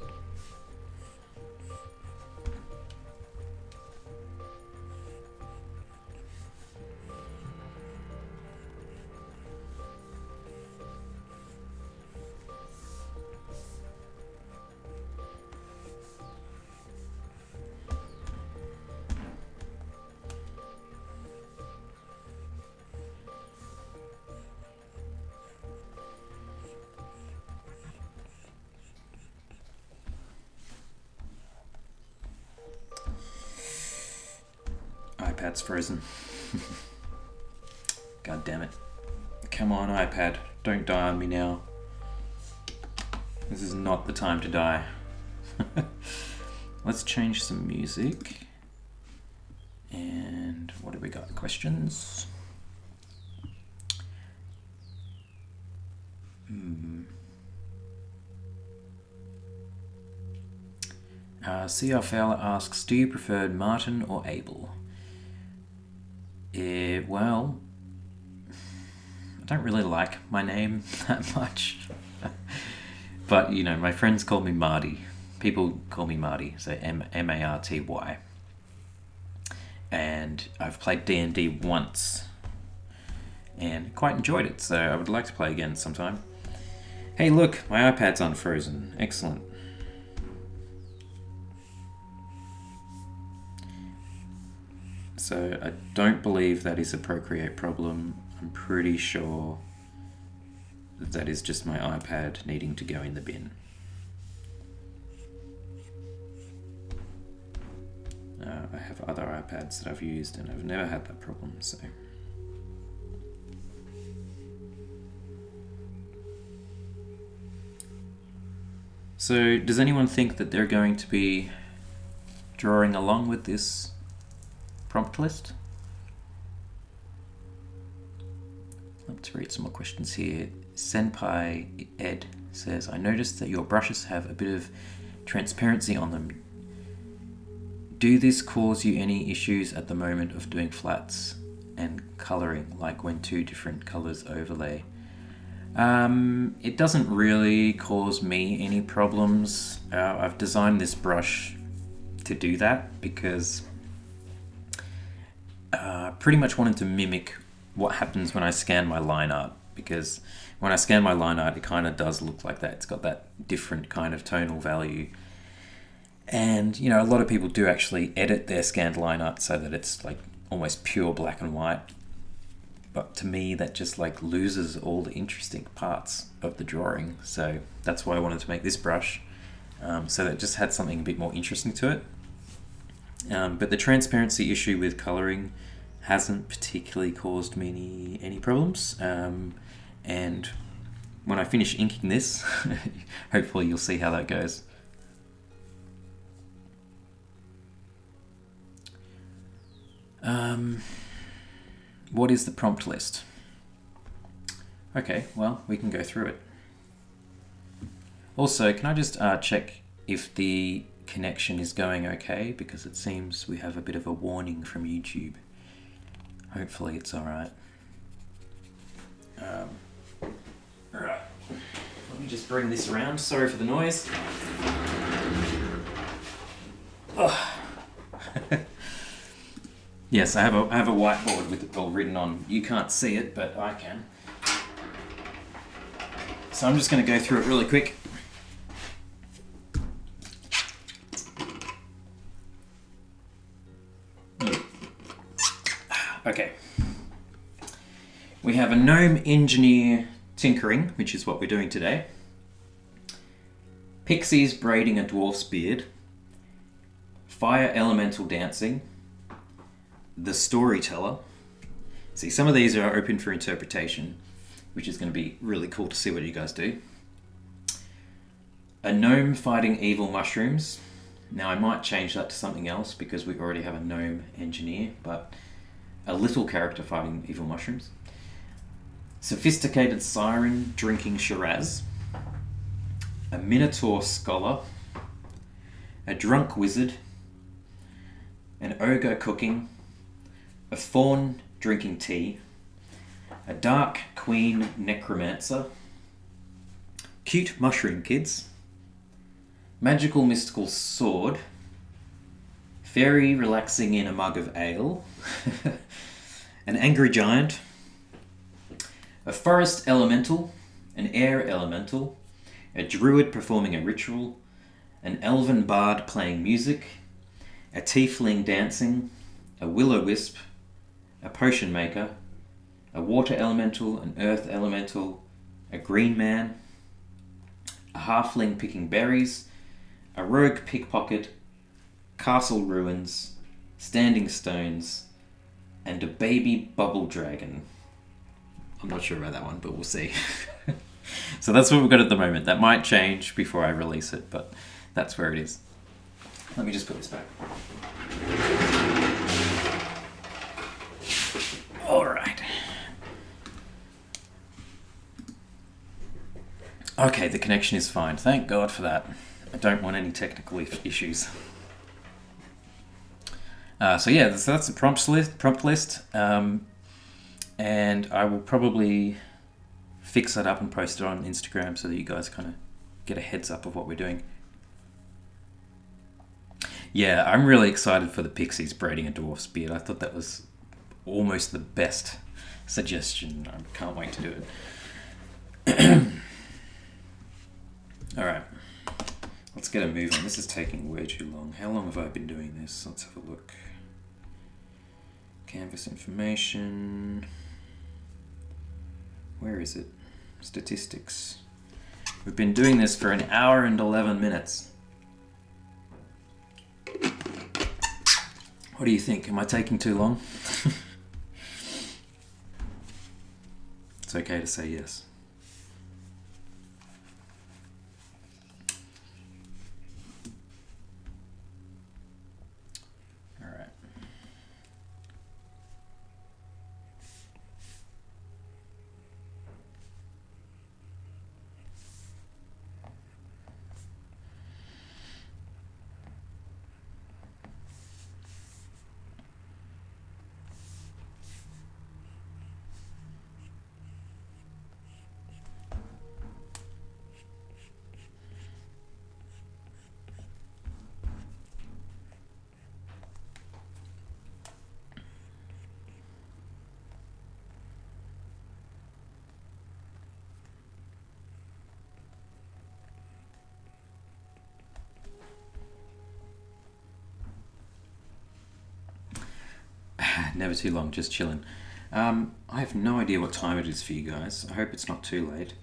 iPad's frozen. God damn it. Come on, iPad. Don't die on me now. This is not the time to die. Let's change some music. And what do we got? Questions? CR Fowler asks, do you prefer Martin or Abel? Well, I don't really like my name that much. But, you know, my friends call me Marty. People call me Marty, so M-A-R-T-Y. And I've played D&D once and quite enjoyed it, so I would like to play again sometime. Hey, look, my iPad's unfrozen. Excellent. So I don't believe that is a Procreate problem. I'm pretty sure that is just my iPad needing to go in the bin. I have other iPads that I've used and I've never had that problem, so. So does anyone think that they're going to be drawing along with this prompt list? Let's read some more questions here. Senpai Ed says, I noticed that your brushes have a bit of transparency on them. Do this cause you any issues at the moment of doing flats and coloring, like when two different colors overlay? It doesn't really cause me any problems. I've designed this brush to do that because pretty much wanted to mimic what happens when I scan my line art, because when I scan my line art, it kind of does look like that. It's got that different kind of tonal value. And, you know, a lot of people do actually edit their scanned line art so that it's like almost pure black and white. But to me, that just like loses all the interesting parts of the drawing. So that's why I wanted to make this brush, so that it just had something a bit more interesting to it. But the transparency issue with colouring hasn't particularly caused me any problems. And when I finish inking this, hopefully you'll see how that goes. What is the prompt list? Okay, well, we can go through it. Also, can I just check if the connection is going okay? Because it seems we have a bit of a warning from YouTube. Hopefully it's alright. Alright, let me just bring this around. Sorry for the noise. Oh. Yes, I have a whiteboard with it all written on. You can't see it, but I can. So I'm just going to go through it really quick. Okay. We have a gnome engineer tinkering, which is what we're doing today. Pixies braiding a dwarf's beard. Fire elemental dancing. The storyteller. See, some of these are open for interpretation, which is going to be really cool to see what you guys do. A gnome fighting evil mushrooms. Now I might change that to something else because we already have a gnome engineer, but a little character fighting evil mushrooms. Sophisticated siren drinking Shiraz. A minotaur scholar. A drunk wizard. An ogre cooking. A faun drinking tea, a dark queen necromancer, cute mushroom kids, magical mystical sword, fairy relaxing in a mug of ale, an angry giant, a forest elemental, an air elemental, a druid performing a ritual, an elven bard playing music, a tiefling dancing, a will-o-wisp, a potion maker, a water elemental, an earth elemental, a green man, a halfling picking berries, a rogue pickpocket, castle ruins, standing stones, and a baby bubble dragon. I'm not sure about that one, but we'll see. So that's what we've got at the moment. That might change before I release it, but that's where it is. Let me just put this back. Alright. Okay, the connection is fine. Thank God for that. I don't want any technical issues. So that's the prompt list. And I will probably fix that up and post it on Instagram so that you guys kind of get a heads up of what we're doing. Yeah, I'm really excited for the Pixies braiding a dwarf's beard. I thought that was almost the best suggestion. I can't wait to do it. Alright, let's get a move on. This is taking way too long. How long have I been doing this? Let's have a look. Canvas information. Where is it? Statistics. We've been doing this for an hour and 11 minutes. What do you think? Am I taking too long? It's okay to say yes. All right. Never too long, just chilling. I have no idea what time it is for you guys. I hope it's not too late.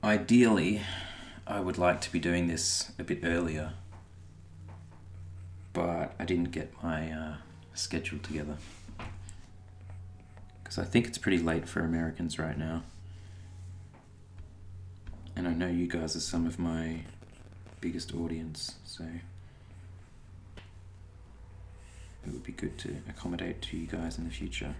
Ideally, I would like to be doing this a bit earlier, but I didn't get my schedule together. Because I think it's pretty late for Americans right now. And I know you guys are some of my biggest audience, so it would be good to accommodate to you guys in the future.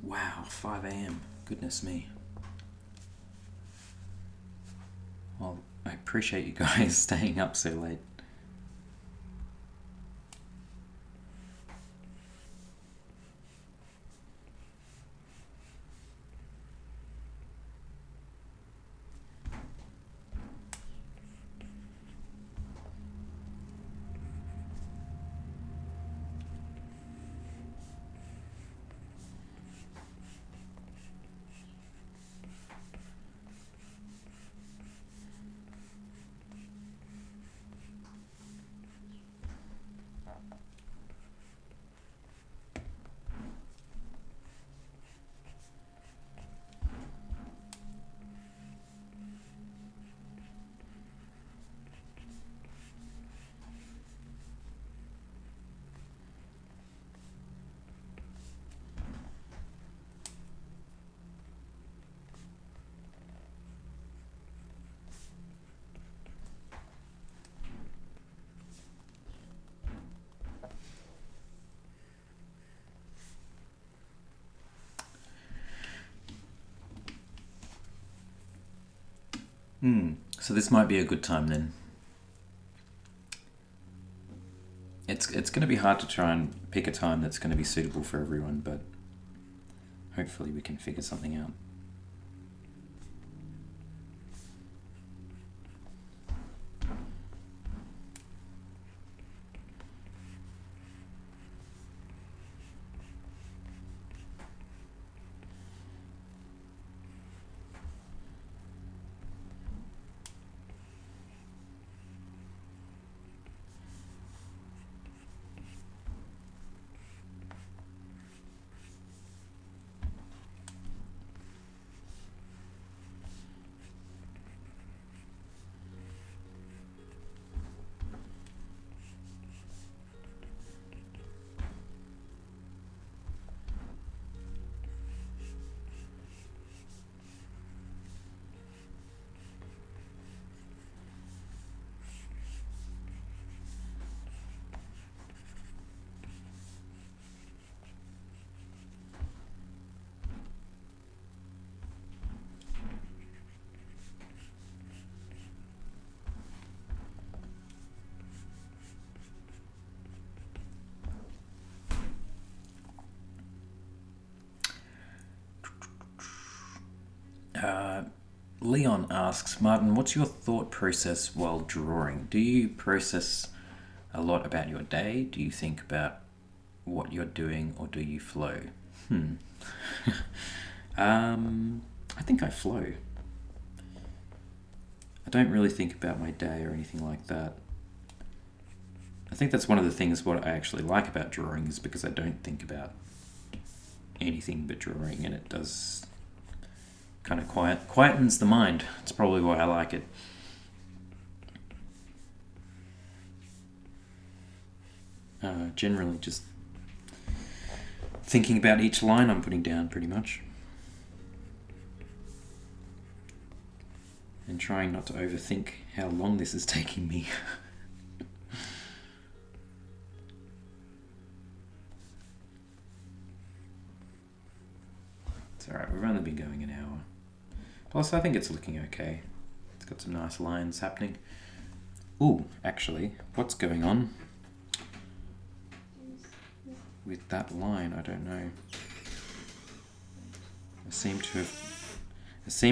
Wow, 5 a.m. Goodness me. Well, I appreciate you guys staying up so late. So this might be a good time then. It's going to be hard to try and pick a time that's going to be suitable for everyone, but hopefully we can figure something out. Leon asks, Martin, what's your thought process while drawing? Do you process a lot about your day? Do you think about what you're doing, or do you flow? I think I flow. I don't really think about my day or anything like that. I think that's one of the things what I actually like about drawing, is because I don't think about anything but drawing, and it does kind of quietens the mind. It's probably why I like it. Generally just thinking about each line I'm putting down, pretty much. And trying not to overthink how long this is taking me. It's alright, we've only been going an hour. Plus, I think it's looking okay. It's got some nice lines happening. Ooh, actually, what's going on with that line? I don't know. I seem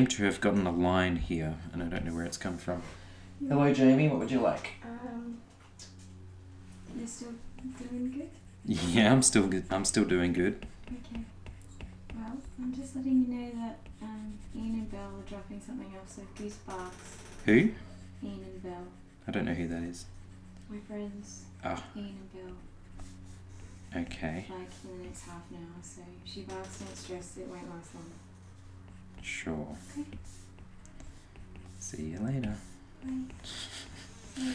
to have gotten a line here, and I don't know where it's come from. Hello, Jamie. What would you like? You're still doing good? Yeah, I'm still good. I'm still doing good. Okay. Well, I'm just letting you know that Ian and Belle are dropping something off, so Goose barks. Who? Ian and Belle. I don't know who that is. My friends. Ah. Ian and Belle. Okay. Like in the next half an hour, so if she barks, don't stress, it won't last long. Sure. Okay. See you later. Bye.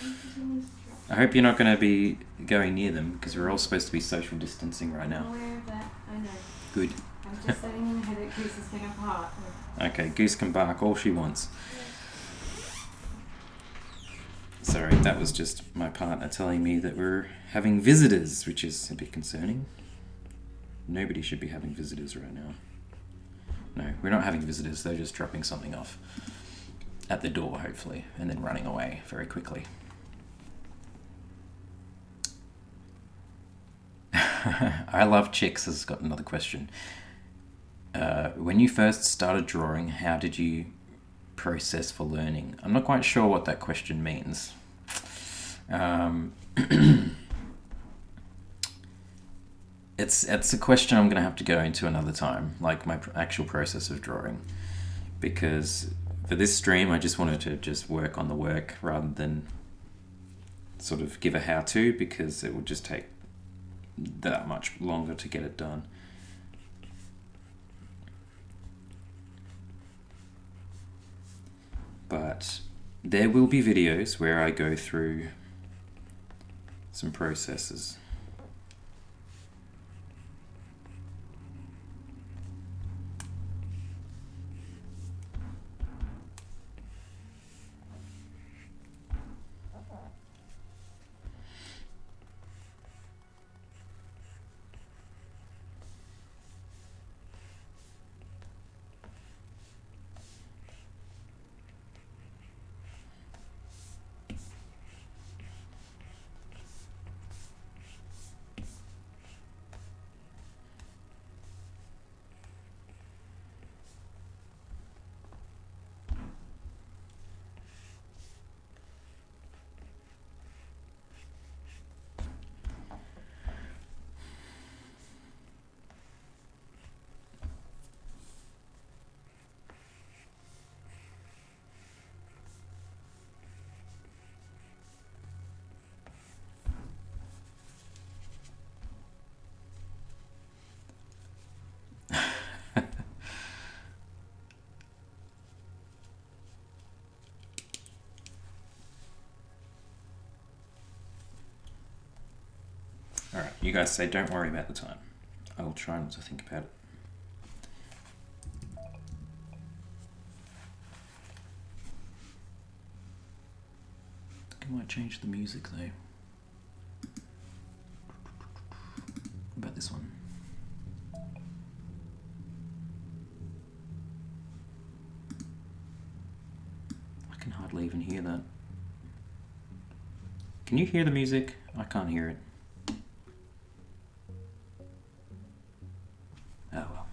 I hope you're not going to be going near them because we're all supposed to be social distancing right now. I'm aware of that, I know. Good. I'm just letting you know that Goose is going apart. Okay, Goose can bark all she wants. Sorry, that was just my partner telling me that we're having visitors, which is a bit concerning. Nobody should be having visitors right now. No, we're not having visitors. They're just dropping something off at the door, hopefully, and then running away very quickly. I Love Chicks has got another question. When you first started drawing, how did you process for learning? I'm not quite sure what that question means. It's a question I'm going to have to go into another time, like my actual process of drawing, because for this stream I just wanted to just work on the work rather than sort of give a how-to, because it would just take that much longer to get it done. But there will be videos where I go through some processes. Alright, you guys say don't worry about the time. I will try not to think about it. I think I might change the music though. What about this one? I can hardly even hear that. Can you hear the music? I can't hear it. Oh well.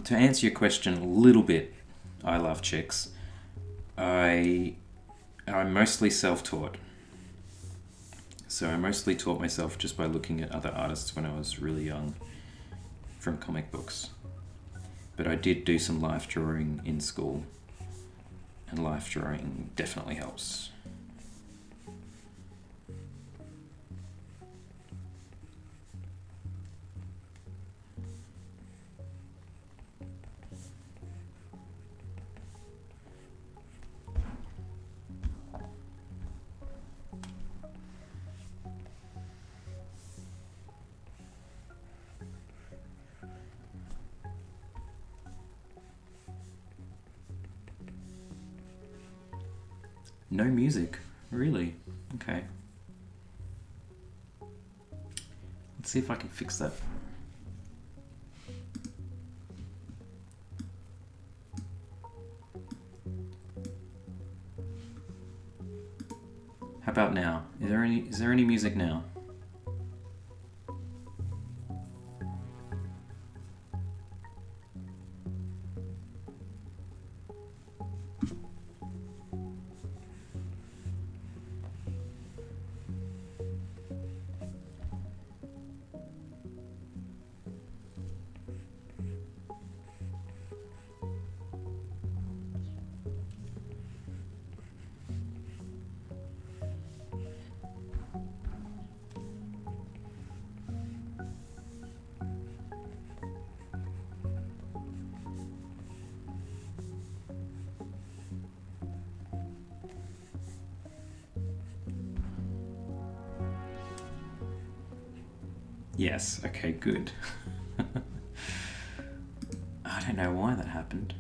To answer your question a little bit, I Love Chicks. I'm mostly self-taught. So I mostly taught myself just by looking at other artists when I was really young from comic books. But I did do some life drawing in school, and life drawing definitely helps. No music? Really? Okay. see if I can fix that. How about now? Is there any music now? Yes, okay, good. I don't know why that happened.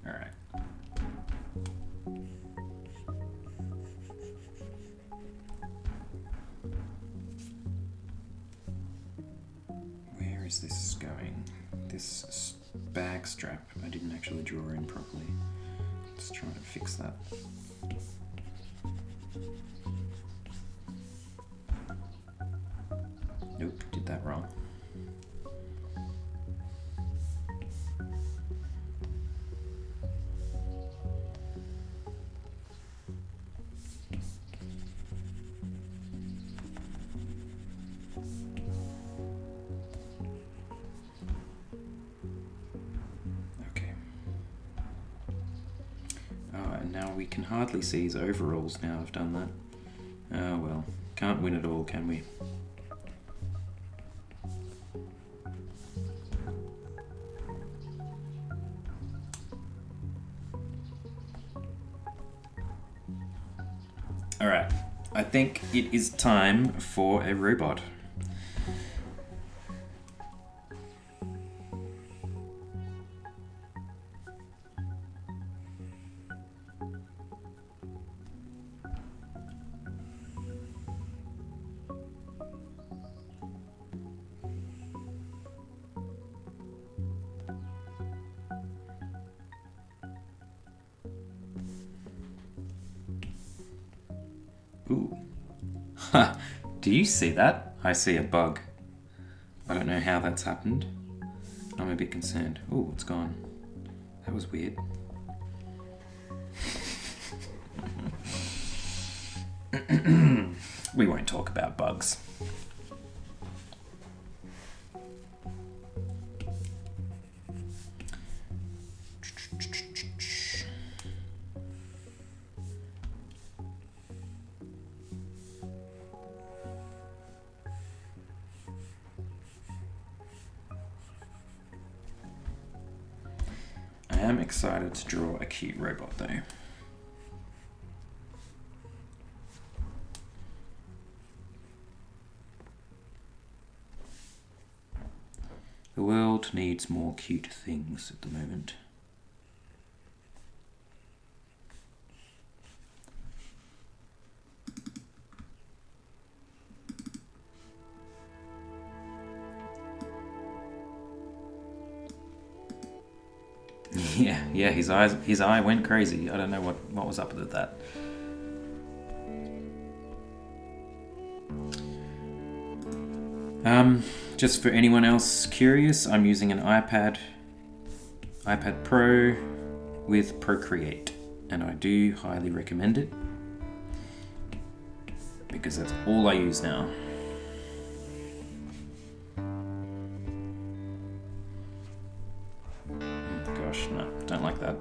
All right. Where is this going? This bag strap I didn't actually draw in properly. Let's try to fix that. Nope, did that wrong. Now we can hardly see his overalls now I've done that. Oh well, can't win it all, can we? Alright, I think it is time for a robot. Ooh. Ha! Do you see that? I see a bug. I don't know how that's happened. I'm a bit concerned. Ooh, it's gone. That was weird. We won't talk about bugs. I am excited to draw a cute robot though. The world needs more cute things at the moment. Yeah, his eye went crazy. I don't know what was up with that. Just for anyone else curious, I'm using an iPad Pro with Procreate, and I do highly recommend it because that's all I use now. Gosh, no, don't like that.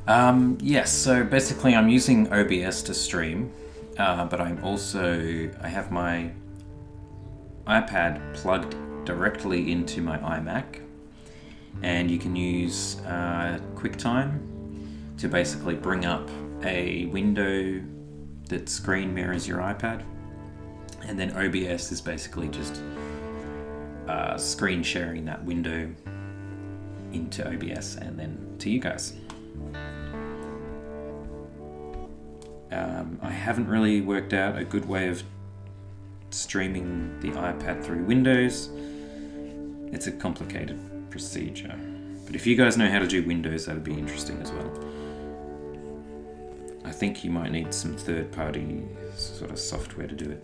Yes, so basically I'm using OBS to stream, but I have my iPad plugged directly into my iMac, and you can use QuickTime to basically bring up a window that screen mirrors your iPad, and then OBS is basically just screen sharing that window into OBS and then to you guys. I haven't really worked out a good way of streaming the iPad through Windows. It's a complicated procedure. But if you guys know how to do Windows, that'd be interesting as well. I think you might need some third-party sort of software to do it.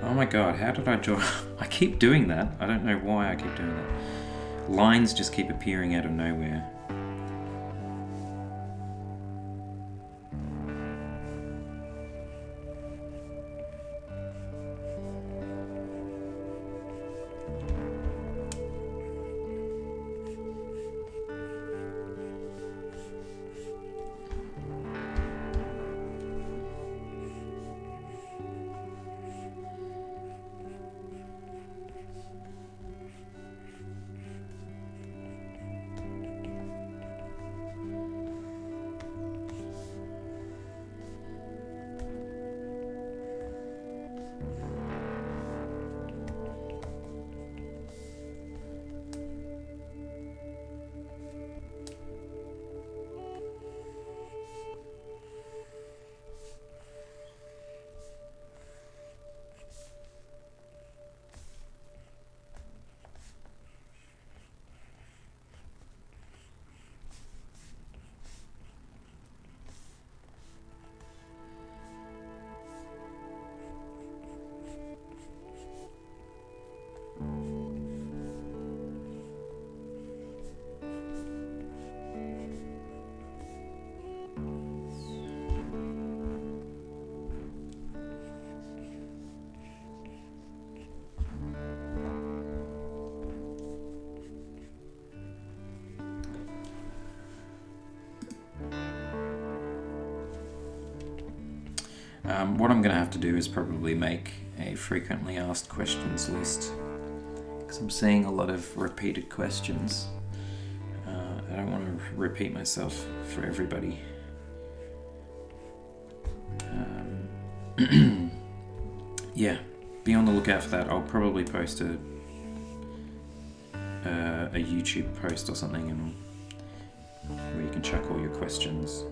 Oh my god, how did I join? I keep doing that. I don't know why I keep doing that. Lines just keep appearing out of nowhere. What I'm going to have to do is probably make a frequently asked questions list, because I'm seeing a lot of repeated questions. I don't want to repeat myself for everybody. Yeah, be on the lookout for that. I'll probably post a YouTube post or something, and where you can chuck all your questions.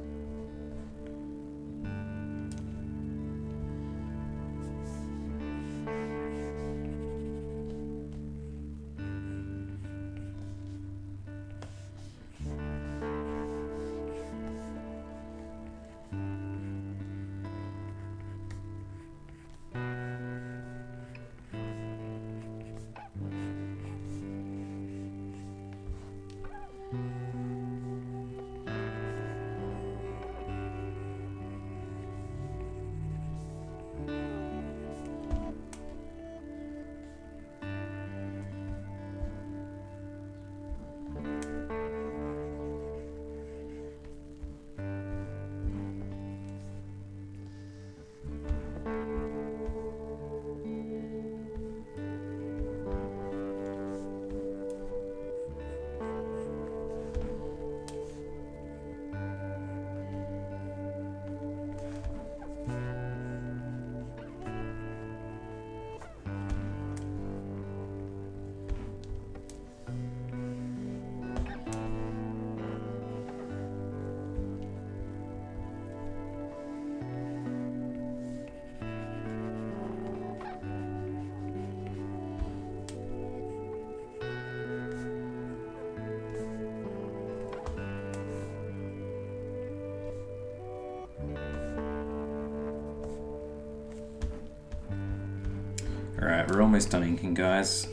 Alright, we're almost done inking, guys.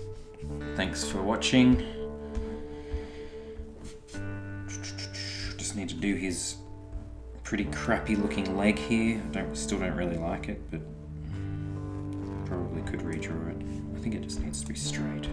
Thanks for watching. Just need to do his pretty crappy looking leg here. Still don't really like it, but probably could redraw it. I think it just needs to be straight.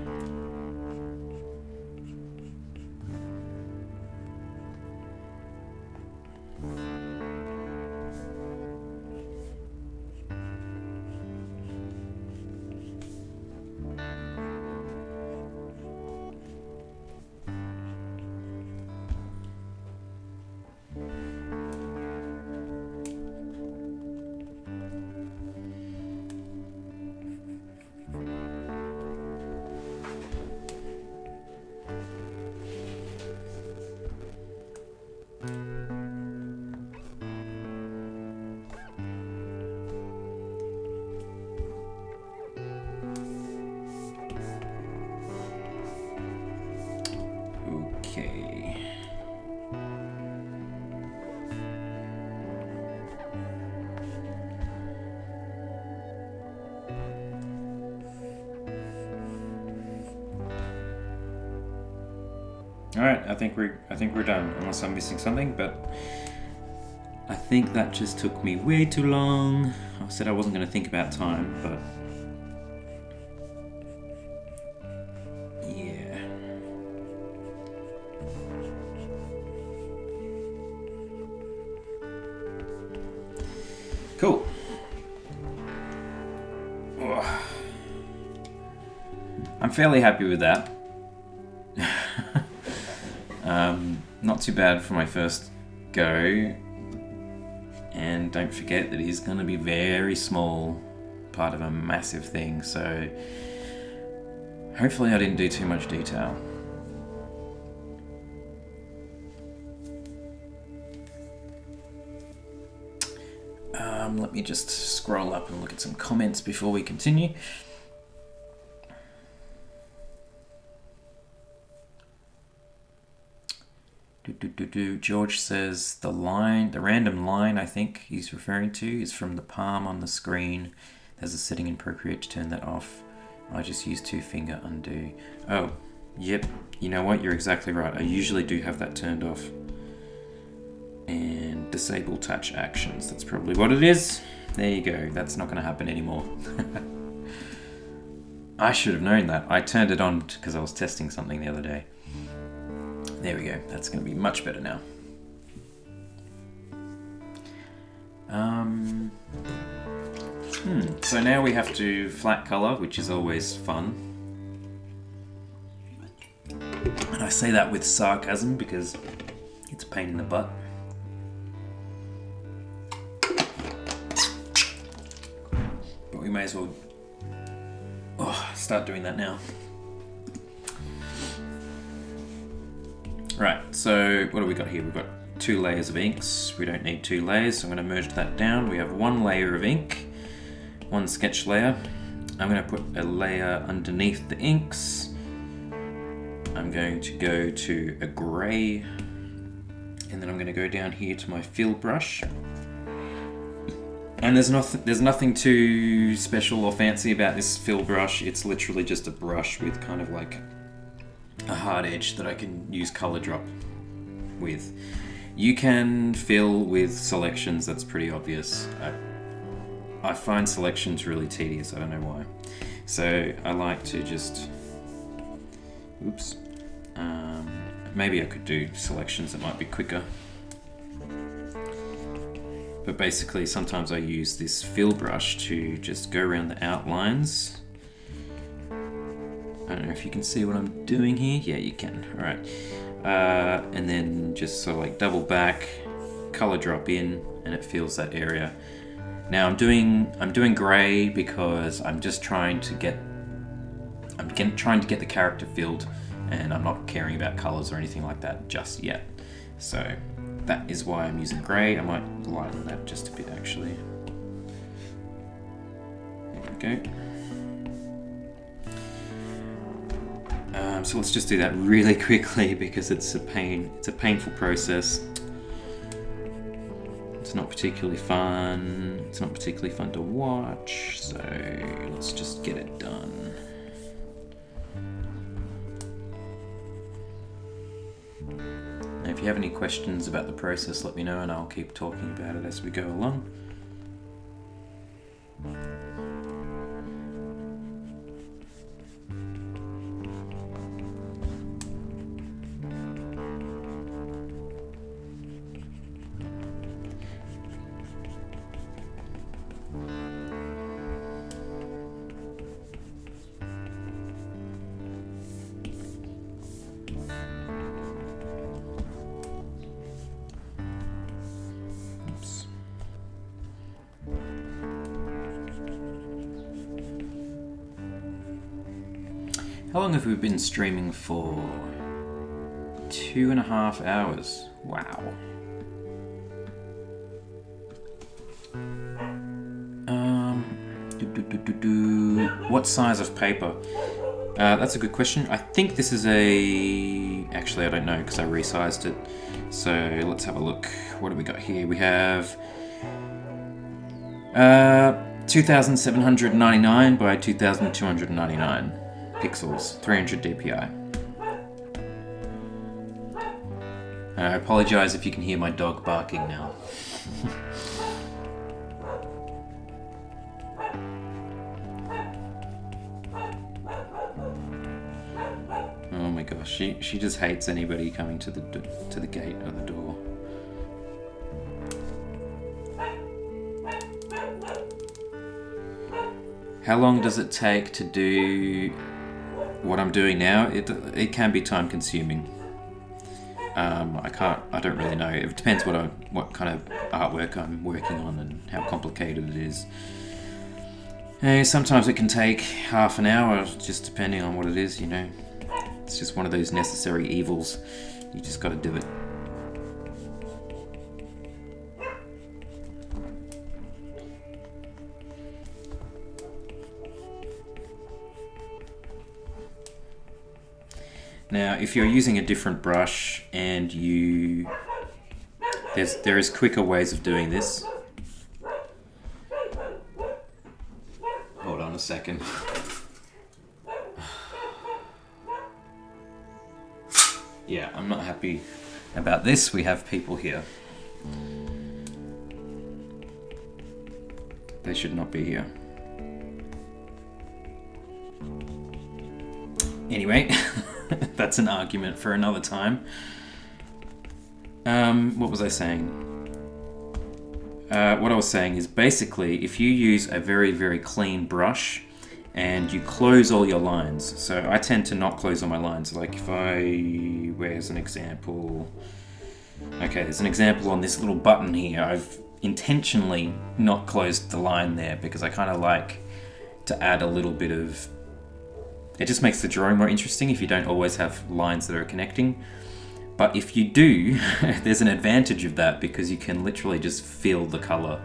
Okay. All right, I think we're done, unless I'm missing something, but I think that just took me way too long. I said I wasn't going to think about time, but yeah. Cool. Oh. I'm fairly happy with that. Not too bad for my first go. And don't forget that he's going to be very small, part of a massive thing, so hopefully I didn't do too much detail. Let me just scroll up and look at some comments before we continue. George says the random line I think he's referring to is from the palm on the screen. There's a setting in Procreate to turn that off. I just use 2-finger undo. Oh, yep. You know what? You're exactly right. I usually do have that turned off. And disable touch actions. That's probably what it is. There you go. That's not going to happen anymore. I should have known that. I turned it on because I was testing something the other day. There we go. That's going to be much better now. So now we have to flat color, which is always fun. And I say that with sarcasm because it's a pain in the butt. But we may as well start doing that now. Right, so what do we got here? We've got 2 layers of inks. We don't need 2 layers, so I'm going to merge that down. We have 1 layer of ink, 1 sketch layer. I'm going to put a layer underneath the inks. I'm going to go to a grey, and then I'm going to go down here to my fill brush. And there's nothing too special or fancy about this fill brush. It's literally just a brush with kind of like a hard edge that I can use color drop with. You can fill with selections, that's pretty obvious. I find selections really tedious, I don't know why. So I like to just, maybe I could do selections that might be quicker. But basically sometimes I use this fill brush to just go around the outlines. I don't know if you can see what I'm doing here. Yeah, you can. All right. And then just sort of like double back, color drop in, and it fills that area. Now I'm doing gray because I'm just trying to get the character filled, and I'm not caring about colors or anything like that just yet. So that is why I'm using gray. I might lighten that just a bit actually. There we go. So let's just do that really quickly because it's a painful process. It's not particularly fun. It's not particularly fun to watch, so let's just get it done. Now, if you have any questions about the process, let me know and I'll keep talking about it as we go along. How long have we been streaming for? 2.5 hours. Wow. What size of paper? That's a good question. I think this is a... Actually, I don't know because I resized it. So let's have a look. What do we got here? We have 2,799 by 2,299 pixels, 300 dpi. I apologize if you can hear my dog barking now. Oh my gosh, she just hates anybody coming to the gate or the door. How long does it take to do what I'm doing now? It can be time consuming. I don't really know. It depends what kind of artwork I'm working on and how complicated it is. Sometimes it can take half an hour, just depending on what it is, you know. It's just one of those necessary evils. You just got to do it. Now, if you're using a different brush and there is quicker ways of doing this. Hold on a second. Yeah, I'm not happy about this. We have people here. They should not be here. Anyway. That's an argument for another time. What was I saying? What I was saying is basically if you use a very, very clean brush and you close all your lines. So I tend to not close all my lines. Like where's an example? Okay, there's an example on this little button here. I've intentionally not closed the line there because I kind of like to add a little bit of... It just makes the drawing more interesting if you don't always have lines that are connecting. But if you do, there's an advantage of that because you can literally just fill the color.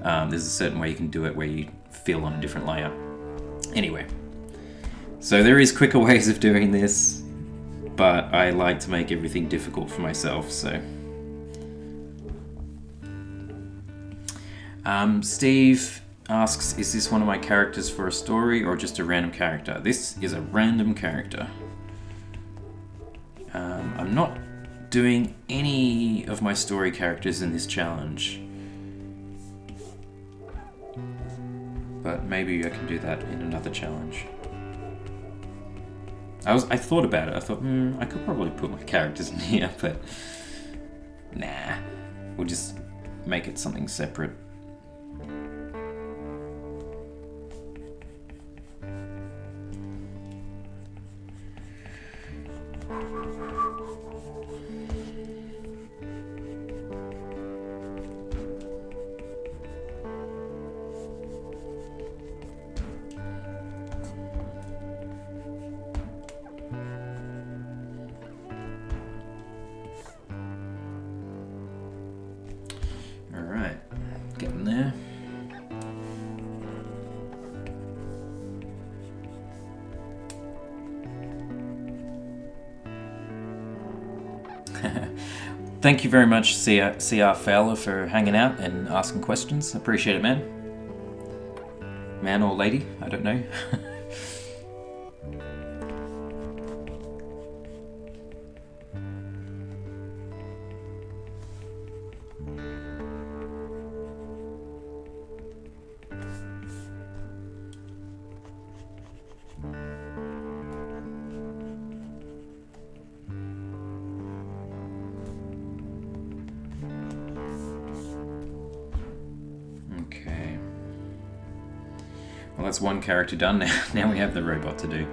There's a certain way you can do it where you fill on a different layer. Anyway, so there is quicker ways of doing this, but I like to make everything difficult for myself, so. Steve asks, is this one of my characters for a story or just a random character? This is a random character. I'm not doing any of my story characters in this challenge. But maybe I can do that in another challenge. I thought about it. I thought, I could probably put my characters in here, but nah. We'll just make it something separate. thank you very much, CR Fowler, for hanging out and asking questions. Appreciate it, man. Man or lady, I don't know. Okay. Well, that's one character done now. Now we have the robot to do.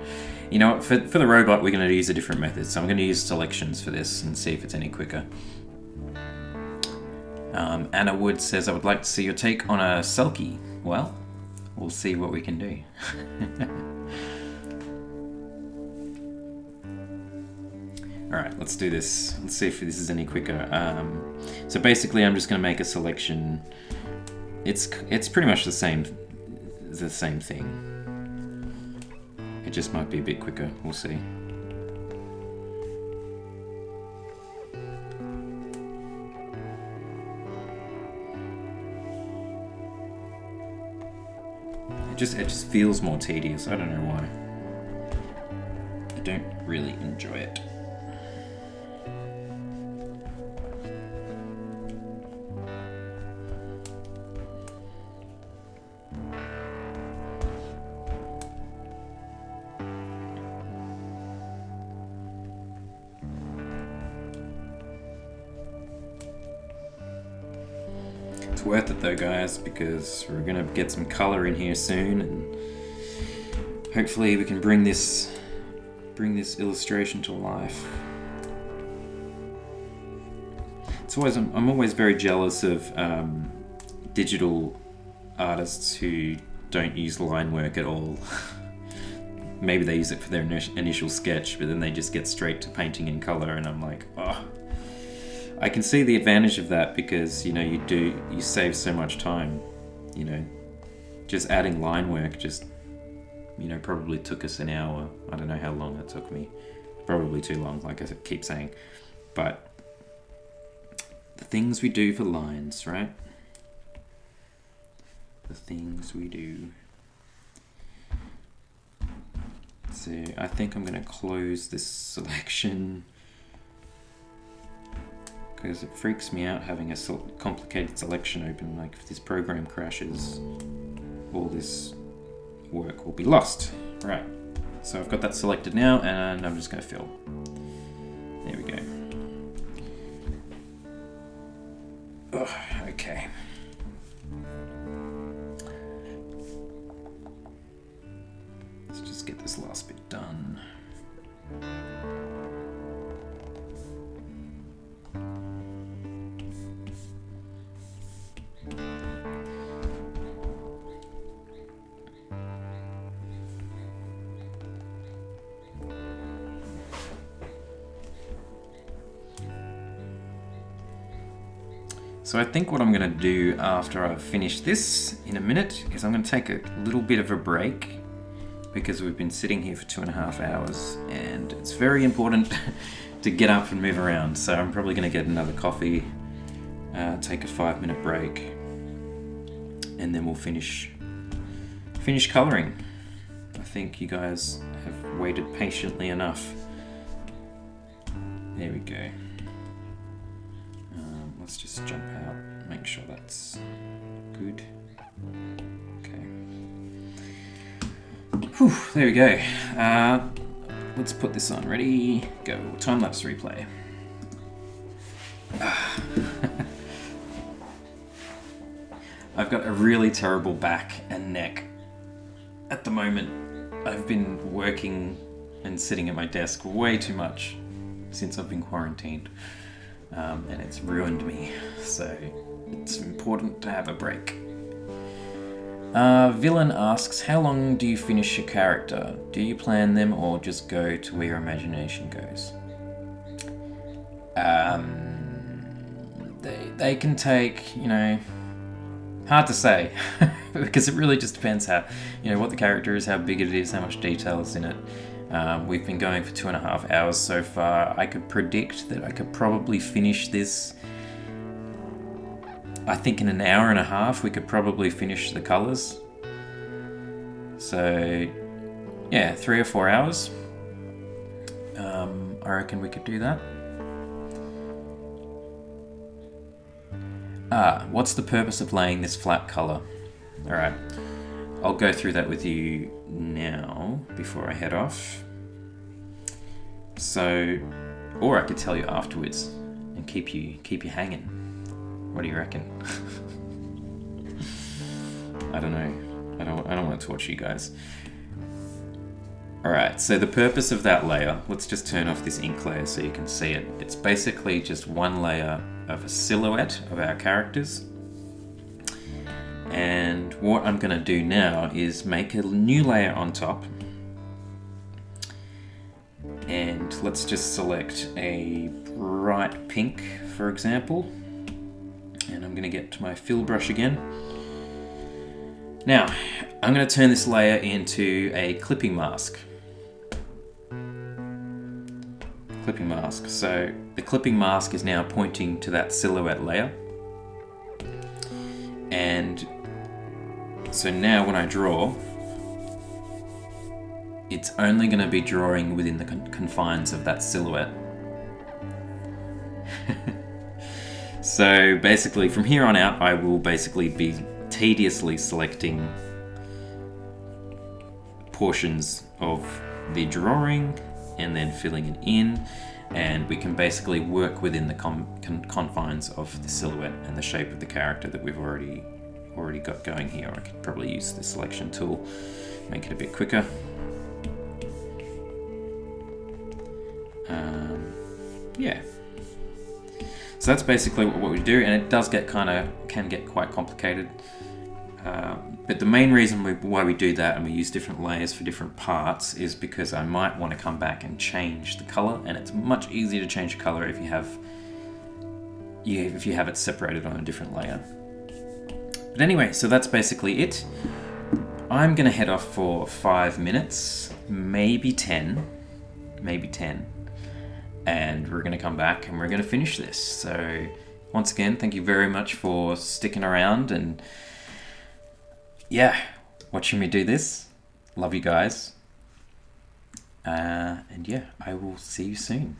You know what? For the robot, we're going to use a different method. So I'm going to use selections for this and see if it's any quicker. Anna Wood says, I would like to see your take on a Selkie. Well, we'll see what we can do. Alright, let's do this. Let's see if this is any quicker. So basically I'm just going to make a selection. It's pretty much the same thing. It just might be a bit quicker. We'll see. It just feels more tedious. I don't know why. I don't really enjoy it. It's worth it though, guys, because we're gonna get some color in here soon, and hopefully we can bring this illustration to life. I'm always very jealous of digital artists who don't use line work at all. Maybe they use it for their initial sketch, but then they just get straight to painting in color, and I'm like, oh. I can see the advantage of that because, you know, you save so much time, you know. Just adding line work just, you know, probably took us an hour. I don't know how long it took me. Probably too long, like I keep saying. But the things we do for lines, right? The things we do. So I think I'm going to close this selection because it freaks me out having a complicated selection open. Like if this program crashes, all this work will be lost. Right, so I've got that selected now and I'm just going to fill. There we go. Oh, okay. Let's just get this last bit done. So I think what I'm going to do after I've finished this in a minute is I'm going to take a little bit of a break because we've been sitting here for 2.5 hours and it's very important to get up and move around. So I'm probably going to get another coffee, take a 5-minute break, and then we'll finish colouring. I think you guys have waited patiently enough. There we go. Let's just jump out, make sure that's good. Okay. Whew, there we go. Let's put this on. Ready? Go. Time-lapse replay. I've got a really terrible back and neck. At the moment, I've been working and sitting at my desk way too much since I've been quarantined. And it's ruined me, so it's important to have a break. Villain asks, how long do you finish your character? Do you plan them or just go to where your imagination goes? They can take, you know, hard to say, because it really just depends how, you know, what the character is, how big it is, how much detail is in it. We've been going for 2.5 hours so far. I could predict that I could probably finish this. I think in an hour and a half we could probably finish the colours. So yeah, 3 or 4 hours. I reckon we could do that. What's the purpose of laying this flat colour? Alright, I'll go through that with you now before I head off. So, or I could tell you afterwards and keep you hanging. What do you reckon? I don't know. I don't want to torture you guys. Alright, so the purpose of that layer, let's just turn off this ink layer so you can see it. It's basically just one layer of a silhouette of our characters. And what I'm going to do now is make a new layer on top. And let's just select a bright pink, for example. And I'm going to get to my fill brush again. Now, I'm going to turn this layer into a clipping mask. Clipping mask. So the clipping mask is now pointing to that silhouette layer. And so now when I draw, it's only going to be drawing within the confines of that silhouette. So basically from here on out, I will basically be tediously selecting portions of the drawing and then filling it in, and we can basically work within the confines of the silhouette and the shape of the character that we've already got going here. I could probably use the selection tool, make it a bit quicker. Yeah. So that's basically what we do, and it does get can get quite complicated. But the main reason why we do that and we use different layers for different parts is because I might want to come back and change the color, and it's much easier to change color if you have it separated on a different layer. But anyway, so that's basically it. I'm gonna head off for 5 minutes, maybe 10, and we're gonna come back and we're gonna finish this. So once again, thank you very much for sticking around and watching me do this. Love you guys. And yeah, I will see you soon.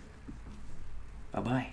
Bye-bye.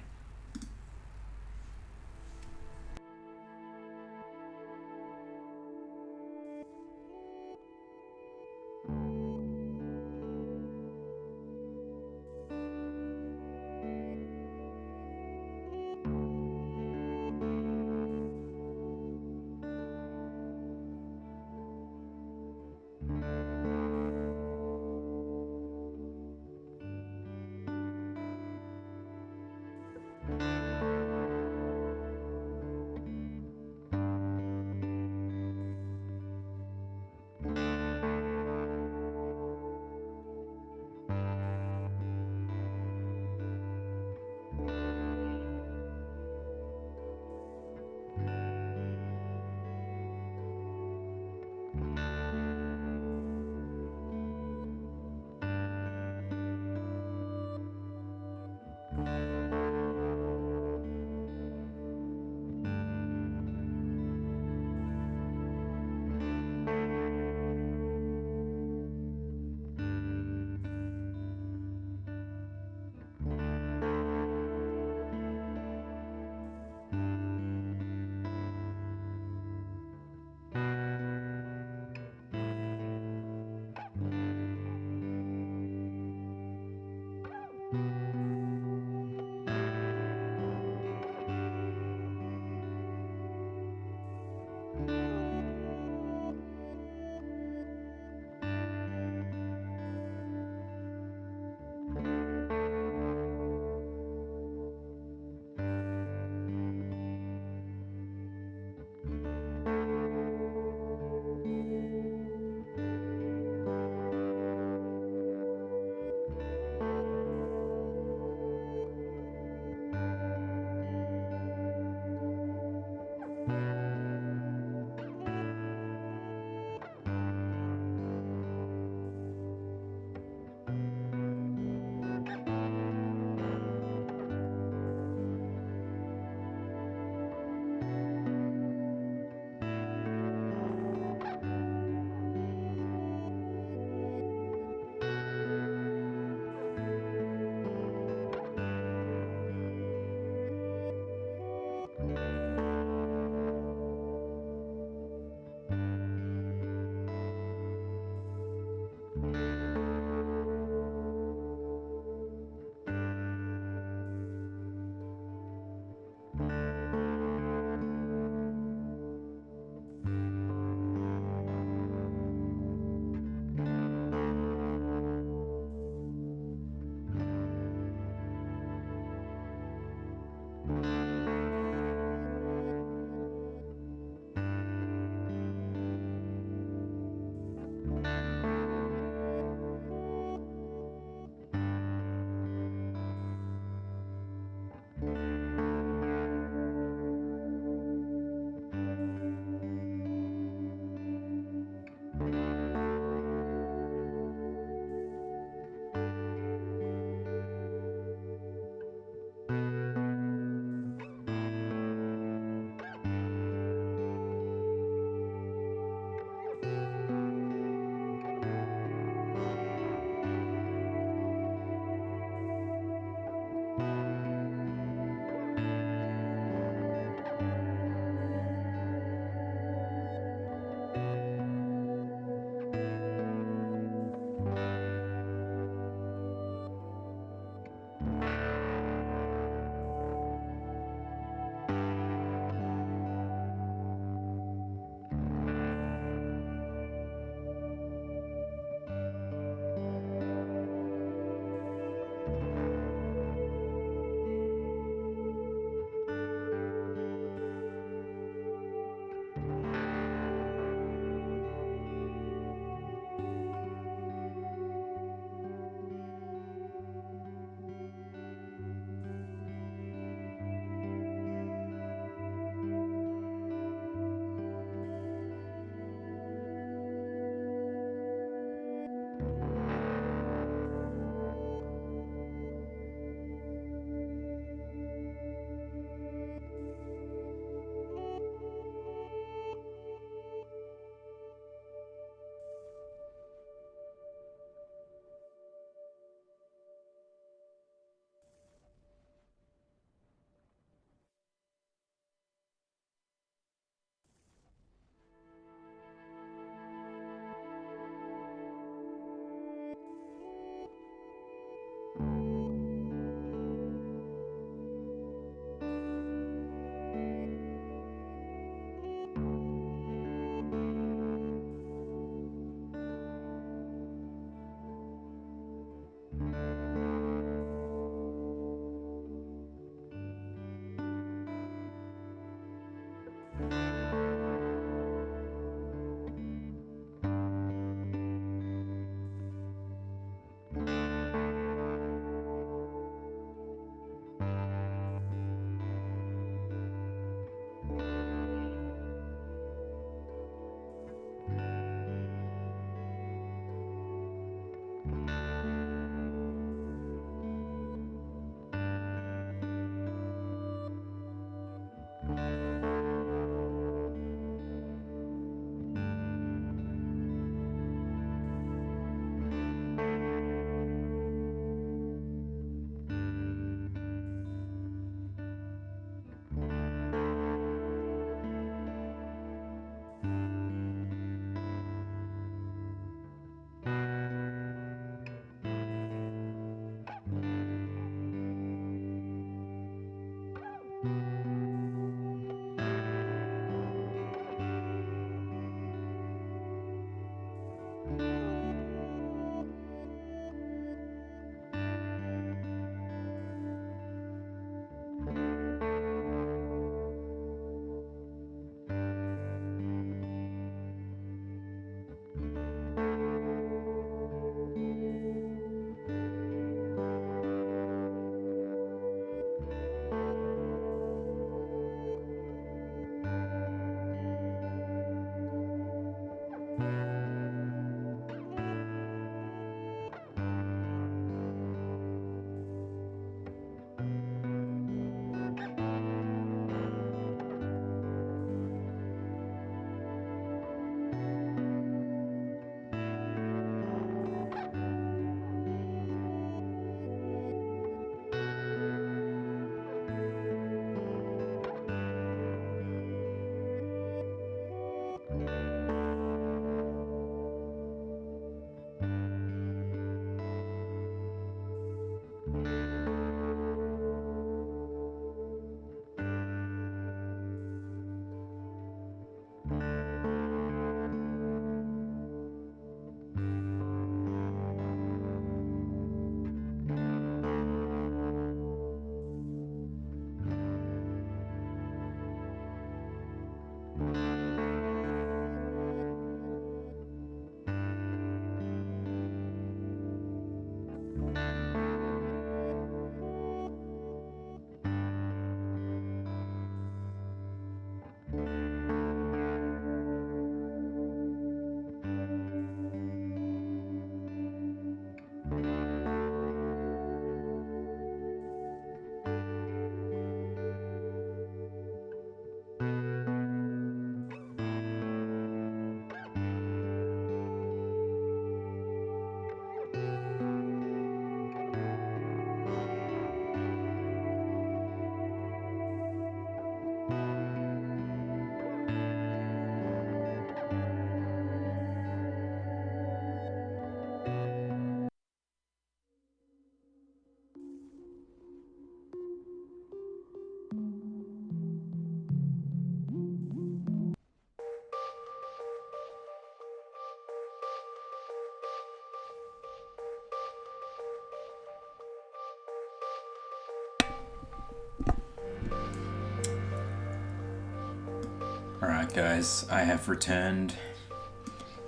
Alright guys, I have returned.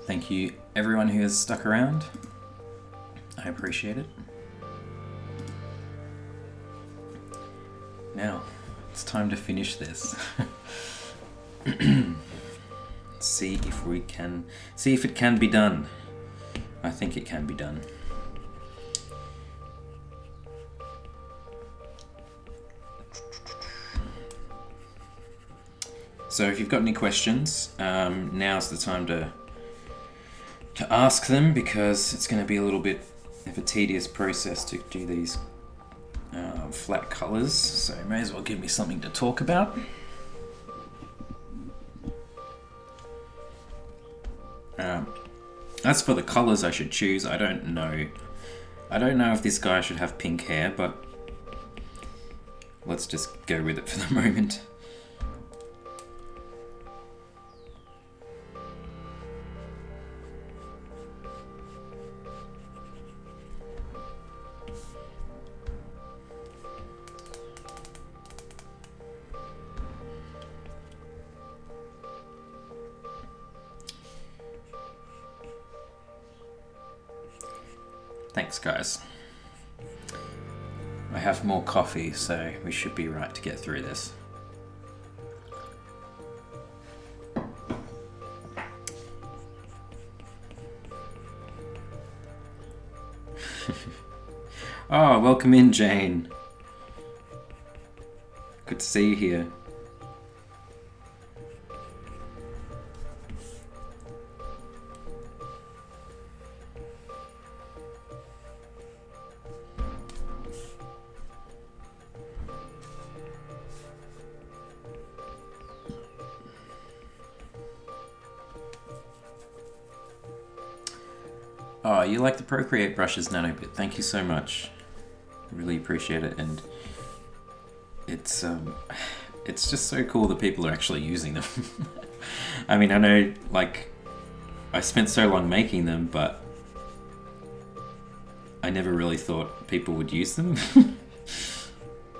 Thank you everyone who has stuck around. I appreciate it. Now, it's time to finish this. See if it can be done. I think it can be done. So if you've got any questions, now's the time to ask them, because it's going to be a little bit of a tedious process to do these flat colours, so you may as well give me something to talk about. As for the colours I should choose, I don't know. I don't know if this guy should have pink hair, but let's just go with it for the moment. Thanks, guys. I have more coffee, so we should be right to get through this. Oh, welcome in, Jane. Good to see you here. Oh, you like the Procreate brushes, Nanobit. Thank you so much. Really appreciate it, and it's just so cool that people are actually using them. I mean, I know, like, I spent so long making them, but I never really thought people would use them.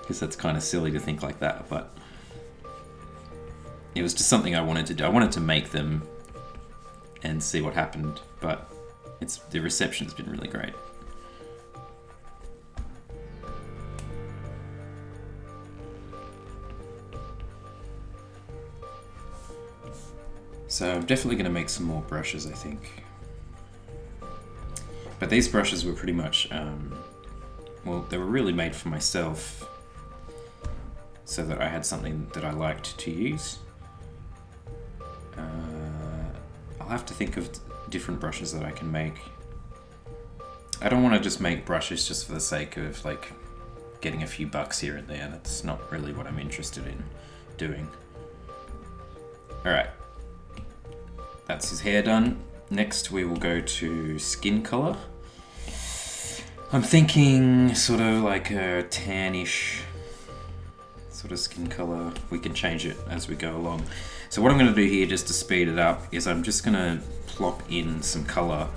Because that's kind of silly to think like that, but it was just something I wanted to do. I wanted to make them and see what happened, but the reception's been really great. So I'm definitely going to make some more brushes, I think. But these brushes were pretty much, well, they were really made for myself, so that I had something that I liked to use. I'll have to think of different brushes that I can make. I don't want to just make brushes just for the sake of, like, getting a few bucks here and there. That's not really what I'm interested in doing. Alright. That's his hair done. Next we will go to skin color. I'm thinking sort of like a tannish sort of skin color. We can change it as we go along. So what I'm going to do here, just to speed it up, is I'm just going to plop in some color.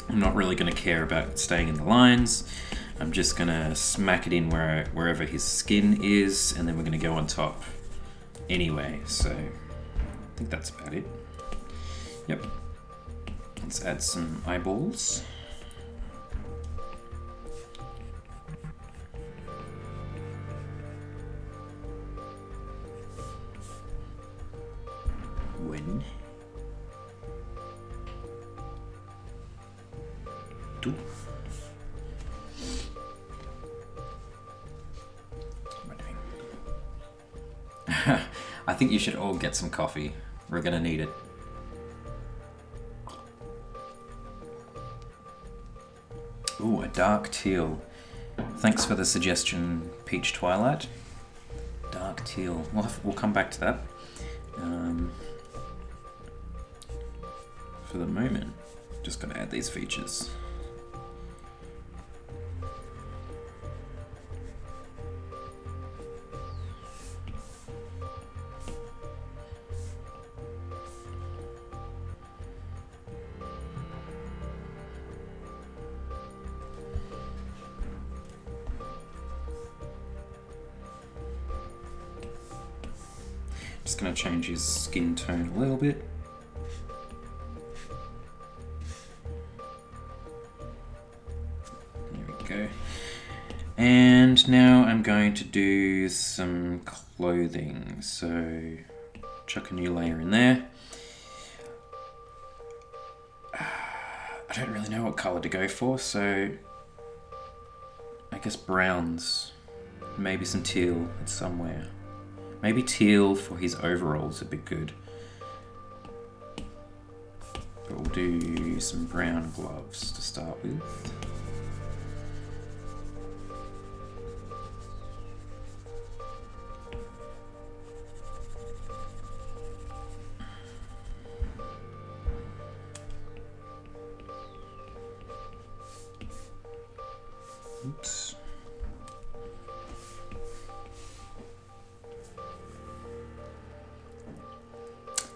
I'm not really going to care about staying in the lines. I'm just going to smack it in wherever his skin is, and then we're going to go on top anyway. So I think that's about it. Yep. Let's add some eyeballs. One. Two. What am I doing? I think you should all get some coffee. We're gonna need it. Ooh, a dark teal. Thanks for the suggestion, Peach Twilight. Dark teal. We'll come back to that. For the moment, just gonna add these features. Just going to change his skin tone a little bit. There we go. And now I'm going to do some clothing. So chuck a new layer in there. I don't really know what colour to go for, so I guess browns. Maybe some teal somewhere. Maybe teal for his overalls would be good. But we'll do some brown gloves to start with. Oops.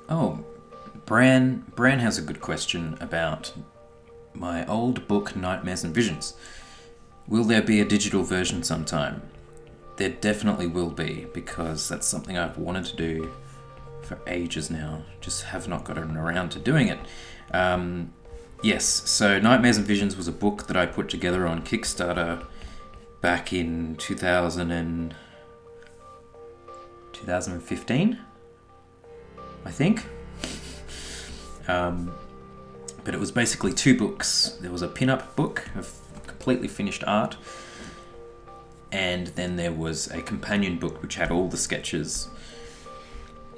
Oh, Bran has a good question about my old book, Nightmares and Visions. Will there be a digital version sometime? There definitely will be, because that's something I've wanted to do for ages now. Just have not gotten around to doing it. Yes, so Nightmares and Visions was a book that I put together on Kickstarter back in 2015, I think. But it was basically 2 books. There was a pin-up book of completely finished art, and then there was a companion book which had all the sketches.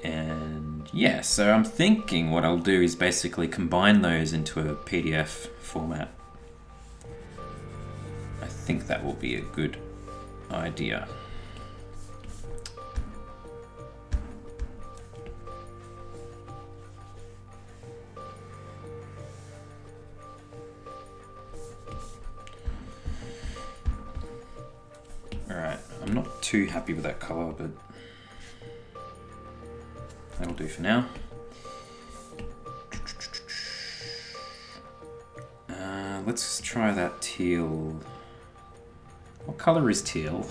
And yeah, so I'm thinking what I'll do is basically combine those into a PDF format. I think that will be a good idea. Alright, I'm not too happy with that colour, but that'll do for now. Let's try that teal. What colour is teal?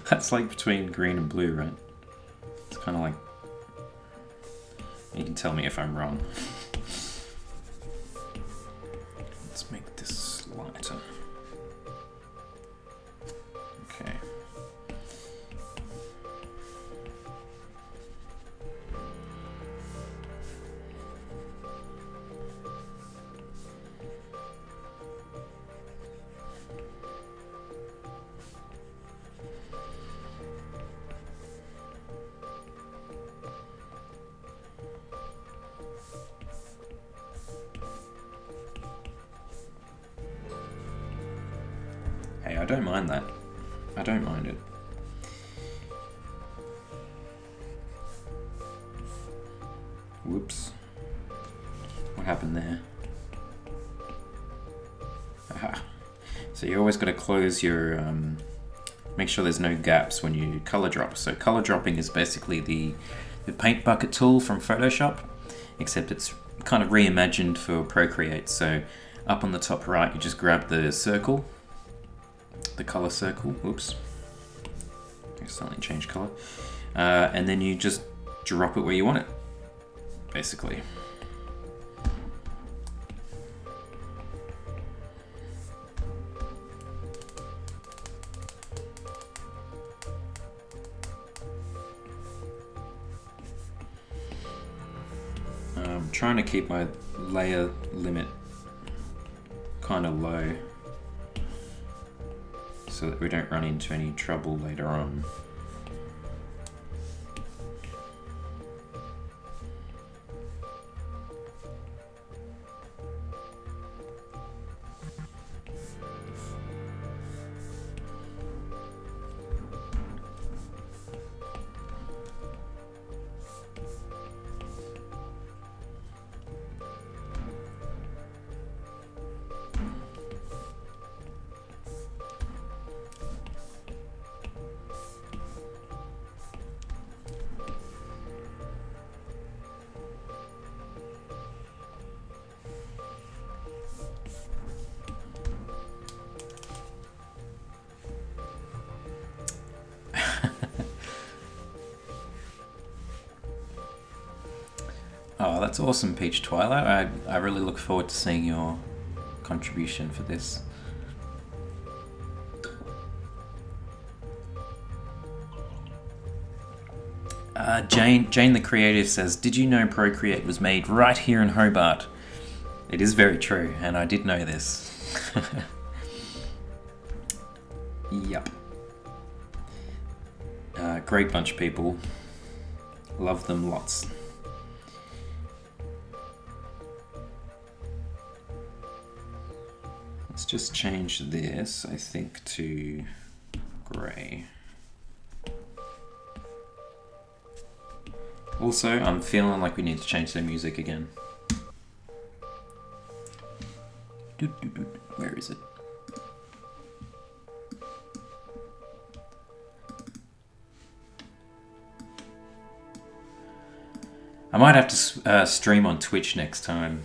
That's like between green and blue, right? It's kind of like... You can tell me if I'm wrong. Let's make this lighter. Okay. Hey, I don't mind that. I don't mind it. Whoops. What happened there? Aha. So you always got to close your... make sure there's no gaps when you color drop. So color dropping is basically the paint bucket tool from Photoshop, except it's kind of reimagined for Procreate. So up on the top right, you just grab the circle, the color circle. Whoops. Accidentally changed color. And then you just drop it where you want it, basically. I'm trying to keep my layer limit kind of low so that we don't run into any trouble later on. that's awesome, Peach Twilight. I really look forward to seeing your contribution for this. Jane the Creative says, did you know Procreate was made right here in Hobart? It is very true, and I did know this. Yep. Great bunch of people. Love them lots. Let's just change this, I think, to grey. Also, I'm feeling like we need to change the music again. Where is it? I might have to stream on Twitch next time,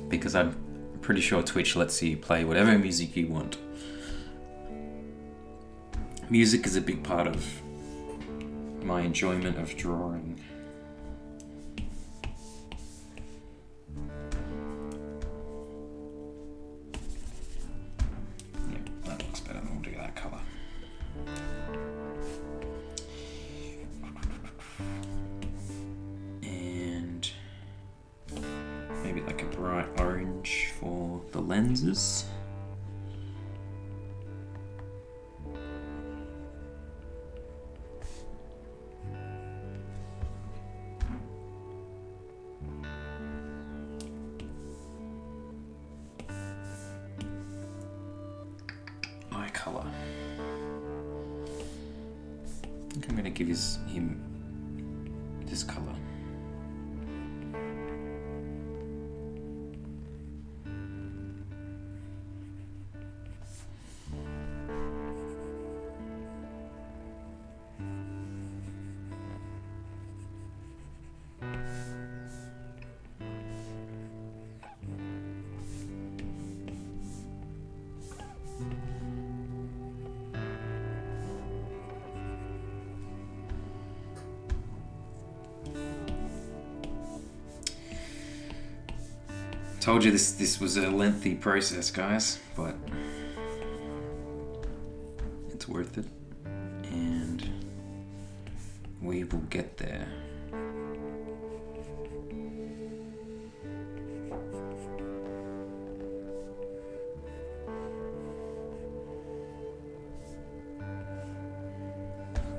because I'm pretty sure Twitch lets you play whatever music you want. Music is a big part of my enjoyment of drawing. Lenses. Eye color. I think I'm going to give him this color. Told you this was a lengthy process, guys, but it's worth it, and we will get there.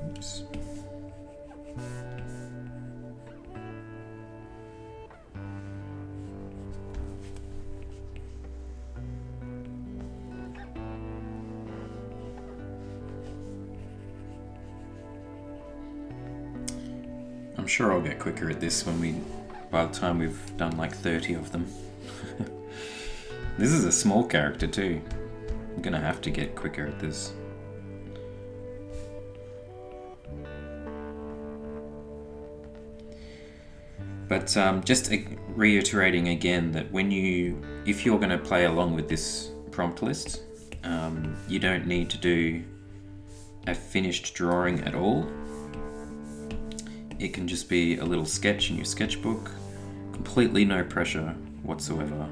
Oops. I'm sure I'll get quicker at this by the time we've done like 30 of them. This is a small character too. I'm gonna have to get quicker at this. But just reiterating again that if you're gonna play along with this prompt list, you don't need to do a finished drawing at all. It can just be a little sketch in your sketchbook, completely no pressure whatsoever.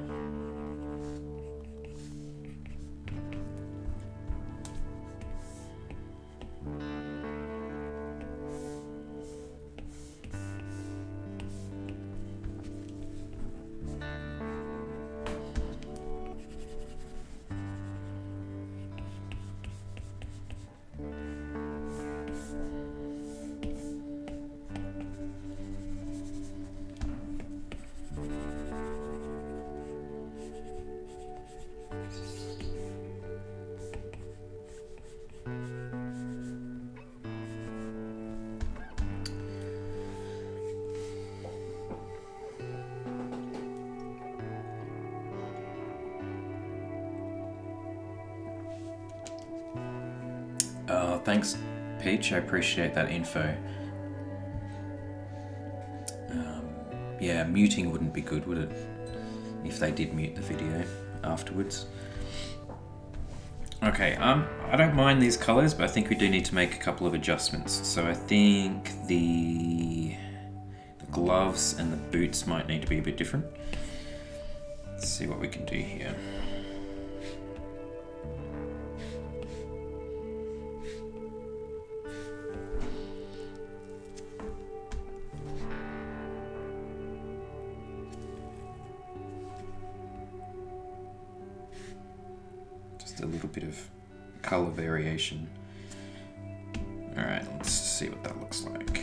Thanks, Peach. I appreciate that info. Yeah, muting wouldn't be good, would it? If they did mute the video afterwards. Okay, I don't mind these colors, but I think we do need to make a couple of adjustments. So I think the gloves and the boots might need to be a bit different. Let's see what we can do here. Just a little bit of color variation. All right, let's see what that looks like.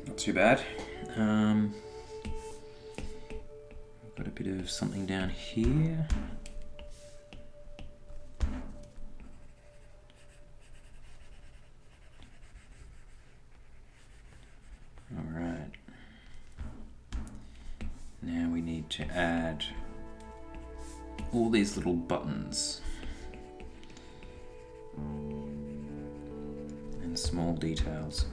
Not too bad. I've got a bit of something down here. To add all these little buttons and small details.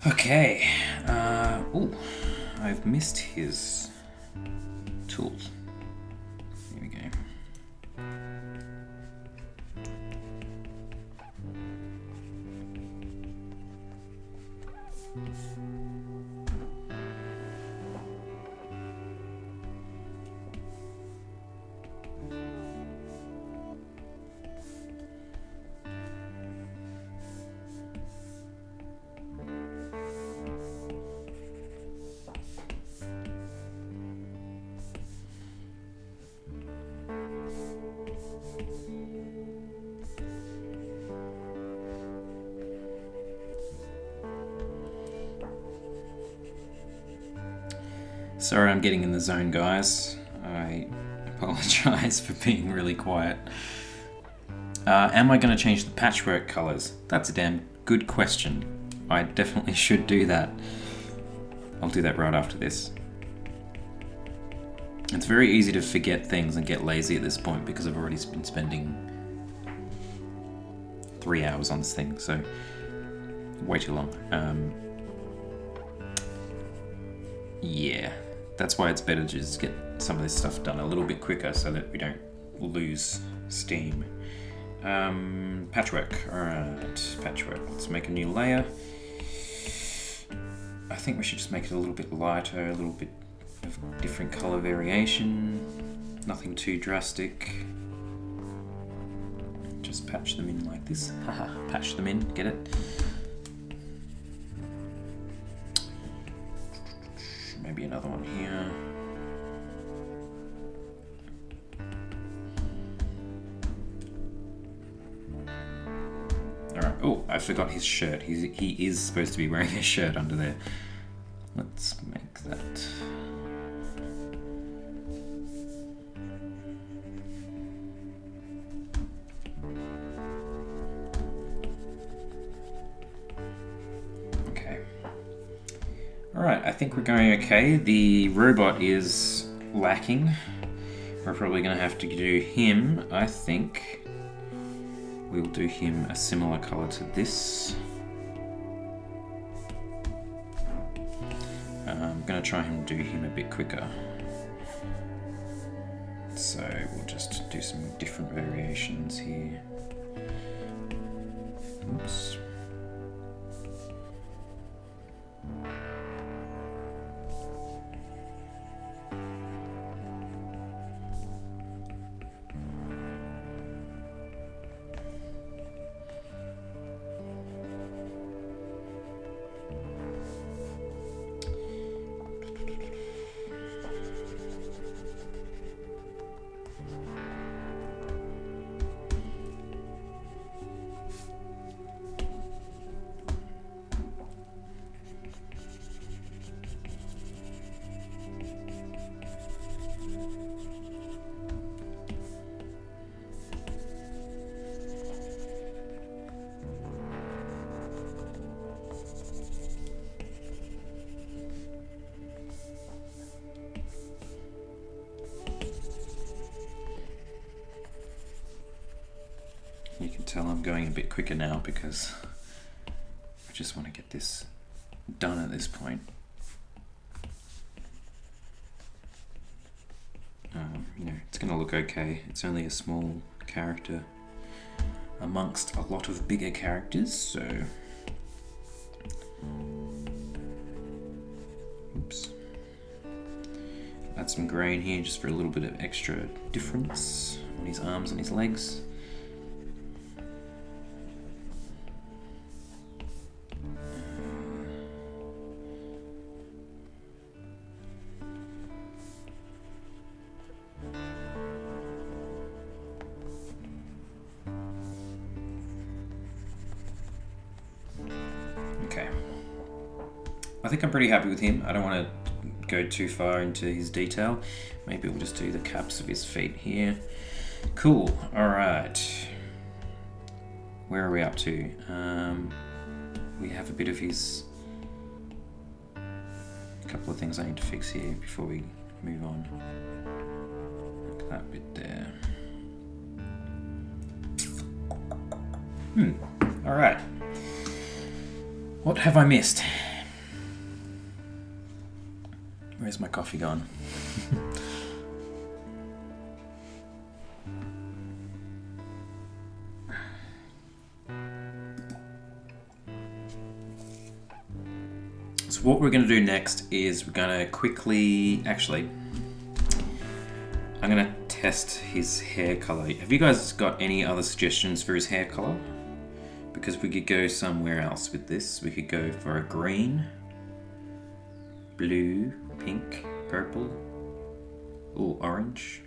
Okay, I've missed his tools. Here we go. Sorry, I'm getting in the zone, guys. I apologize for being really quiet. Am I going to change the patchwork colors? That's a damn good question. I definitely should do that. I'll do that right after this. It's very easy to forget things and get lazy at this point because I've already been spending 3 hours on this thing, so way too long. Yeah. That's why it's better to just get some of this stuff done a little bit quicker so that we don't lose steam. Patchwork. Alright, patchwork. Let's make a new layer. I think we should just make it a little bit lighter, a little bit of different color variation. Nothing too drastic. Just patch them in like this. Haha, patch them in, get it? Maybe another one here. Alright, oh, I forgot his shirt. He is supposed to be wearing a shirt under there. Let's make that. Alright, I think we're going okay. The robot is lacking. We're probably going to have to do him, I think. We'll do him a similar colour to this. I'm going to try and do him a bit quicker. So we'll just do some different variations here. Oops. You can tell I'm going a bit quicker now because I just want to get this done at this point. You know, it's going to look okay. It's only a small character amongst a lot of bigger characters, so... Oops. Add some grain here just for a little bit of extra difference on his arms and his legs. Okay. I think I'm pretty happy with him. I don't want to go too far into his detail. Maybe we'll just do the caps of his feet here. Cool. All right. Where are we up to? We have a bit of his... A couple of things I need to fix here before we move on. Look at that bit there. All right. What have I missed? Where's my coffee gone? So what we're going to do next is we're going to quickly... Actually, I'm going to test his hair color. Have you guys got any other suggestions for his hair color? Because we could go somewhere else with this. We could go for a green, blue, pink, purple, or orange.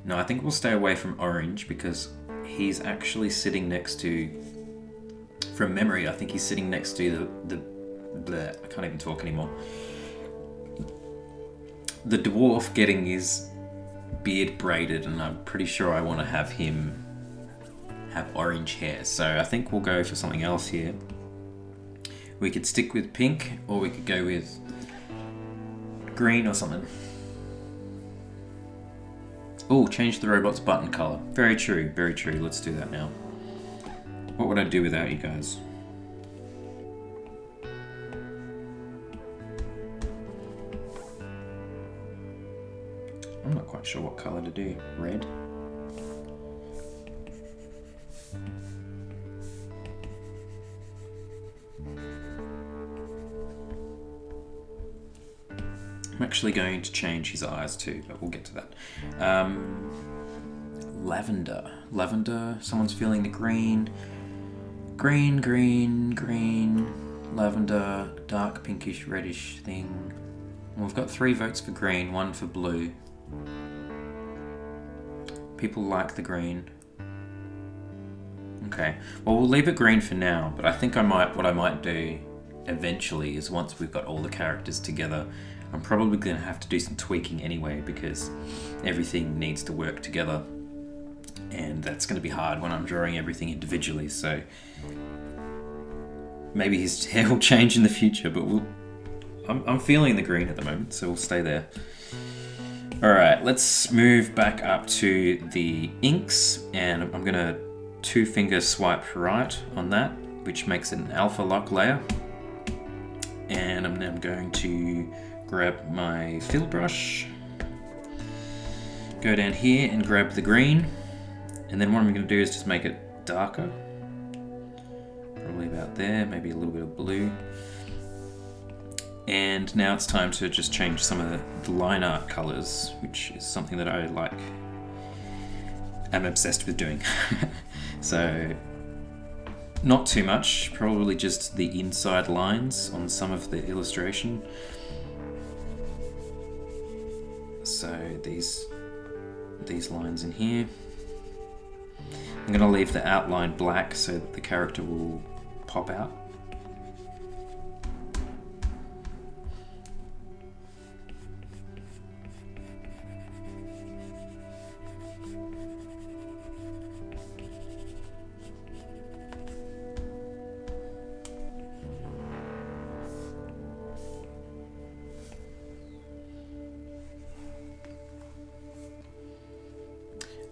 No, I think we'll stay away from orange because he's actually sitting next to, from memory, I think he's sitting next to the bleh, I can't even talk anymore. The dwarf getting his beard braided, and I'm pretty sure I want to have him have orange hair. So I think we'll go for something else here. We could stick with pink, or we could go with green or something. Oh, change the robot's button color. Very true, very true. Let's do that now. What would I do without you guys? I'm not quite sure what color to do. Red? I'm actually going to change his eyes too, but we'll get to that. Lavender. Lavender. Someone's feeling the green. Green, green, green. Lavender. Dark pinkish reddish thing. And we've got 3 votes for green, 1 for blue. People like the green. Okay. Well, we'll leave it green for now, but I think what I might do eventually is once we've got all the characters together, I'm probably going to have to do some tweaking anyway because everything needs to work together, and that's going to be hard when I'm drawing everything individually, so maybe his hair will change in the future, but I'm feeling the green at the moment, so we'll stay there. Alright, let's move back up to the inks, and I'm going to 2-finger swipe right on that, which makes it an alpha lock layer, and I'm then going to grab my fill brush, go down here and grab the green, and then what I'm going to do is just make it darker, probably about there, maybe a little bit of blue. And now it's time to just change some of the line art colors, which is something that I like. I'm obsessed with doing. So not too much, probably just the inside lines on some of the illustration. So these lines in here. I'm going to leave the outline black so that the character will pop out.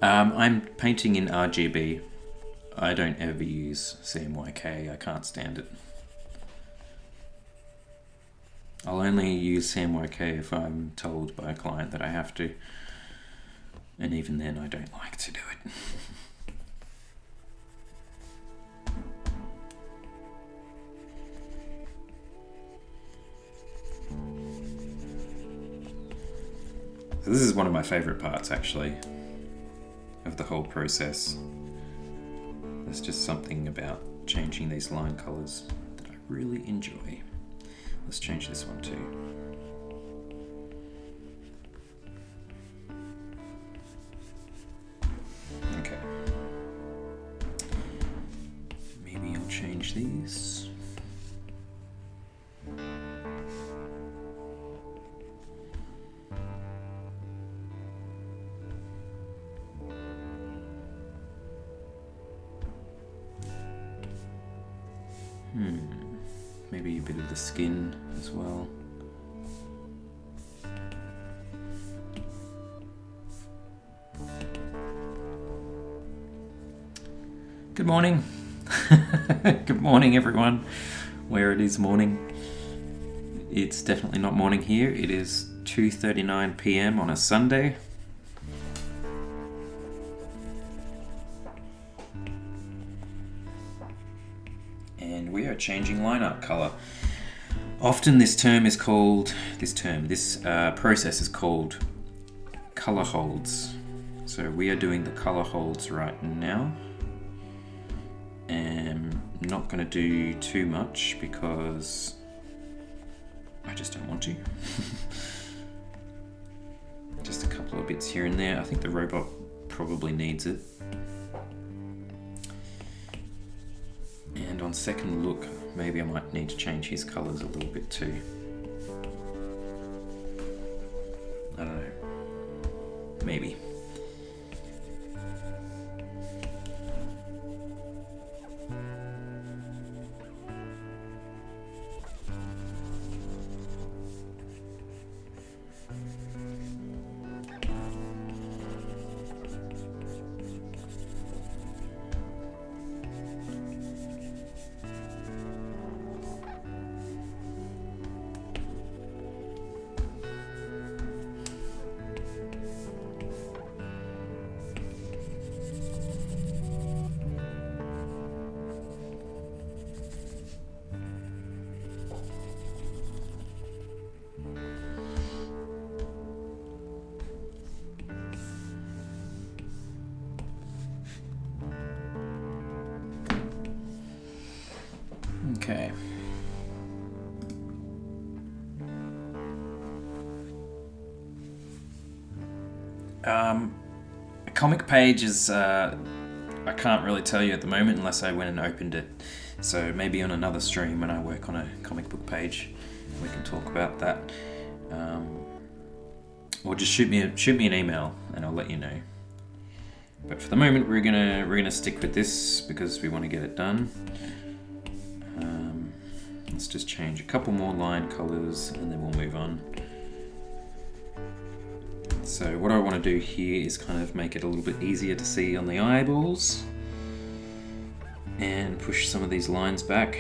I'm painting in RGB. I don't ever use CMYK. I can't stand it. I'll only use CMYK if I'm told by a client that I have to. And even then, I don't like to do it. So this is one of my favorite parts, actually, of the whole process. There's just something about changing these line colors that I really enjoy. Let's change this one too. Okay. Maybe I'll change these. Maybe a bit of the skin as well. Good morning. Good morning, everyone. Where it is morning. It's definitely not morning here. It is 2:39 p.m. on a Sunday. And we are changing line art color. Often this process is called color holds. So we are doing the color holds right now. And I'm not going to do too much because I just don't want to. Just a couple of bits here and there. I think the robot probably needs it. And on second look, maybe I might need to change his colors a little bit too. I don't know. Maybe. Okay. A comic page is, I can't really tell you at the moment unless I went and opened it. So maybe on another stream when I work on a comic book page, we can talk about that. Or just shoot me an email and I'll let you know. But for the moment, we're gonna stick with this because we want to get it done. Let's just change a couple more line colors and then we'll move on. So what I want to do here is kind of make it a little bit easier to see on the eyeballs and push some of these lines back.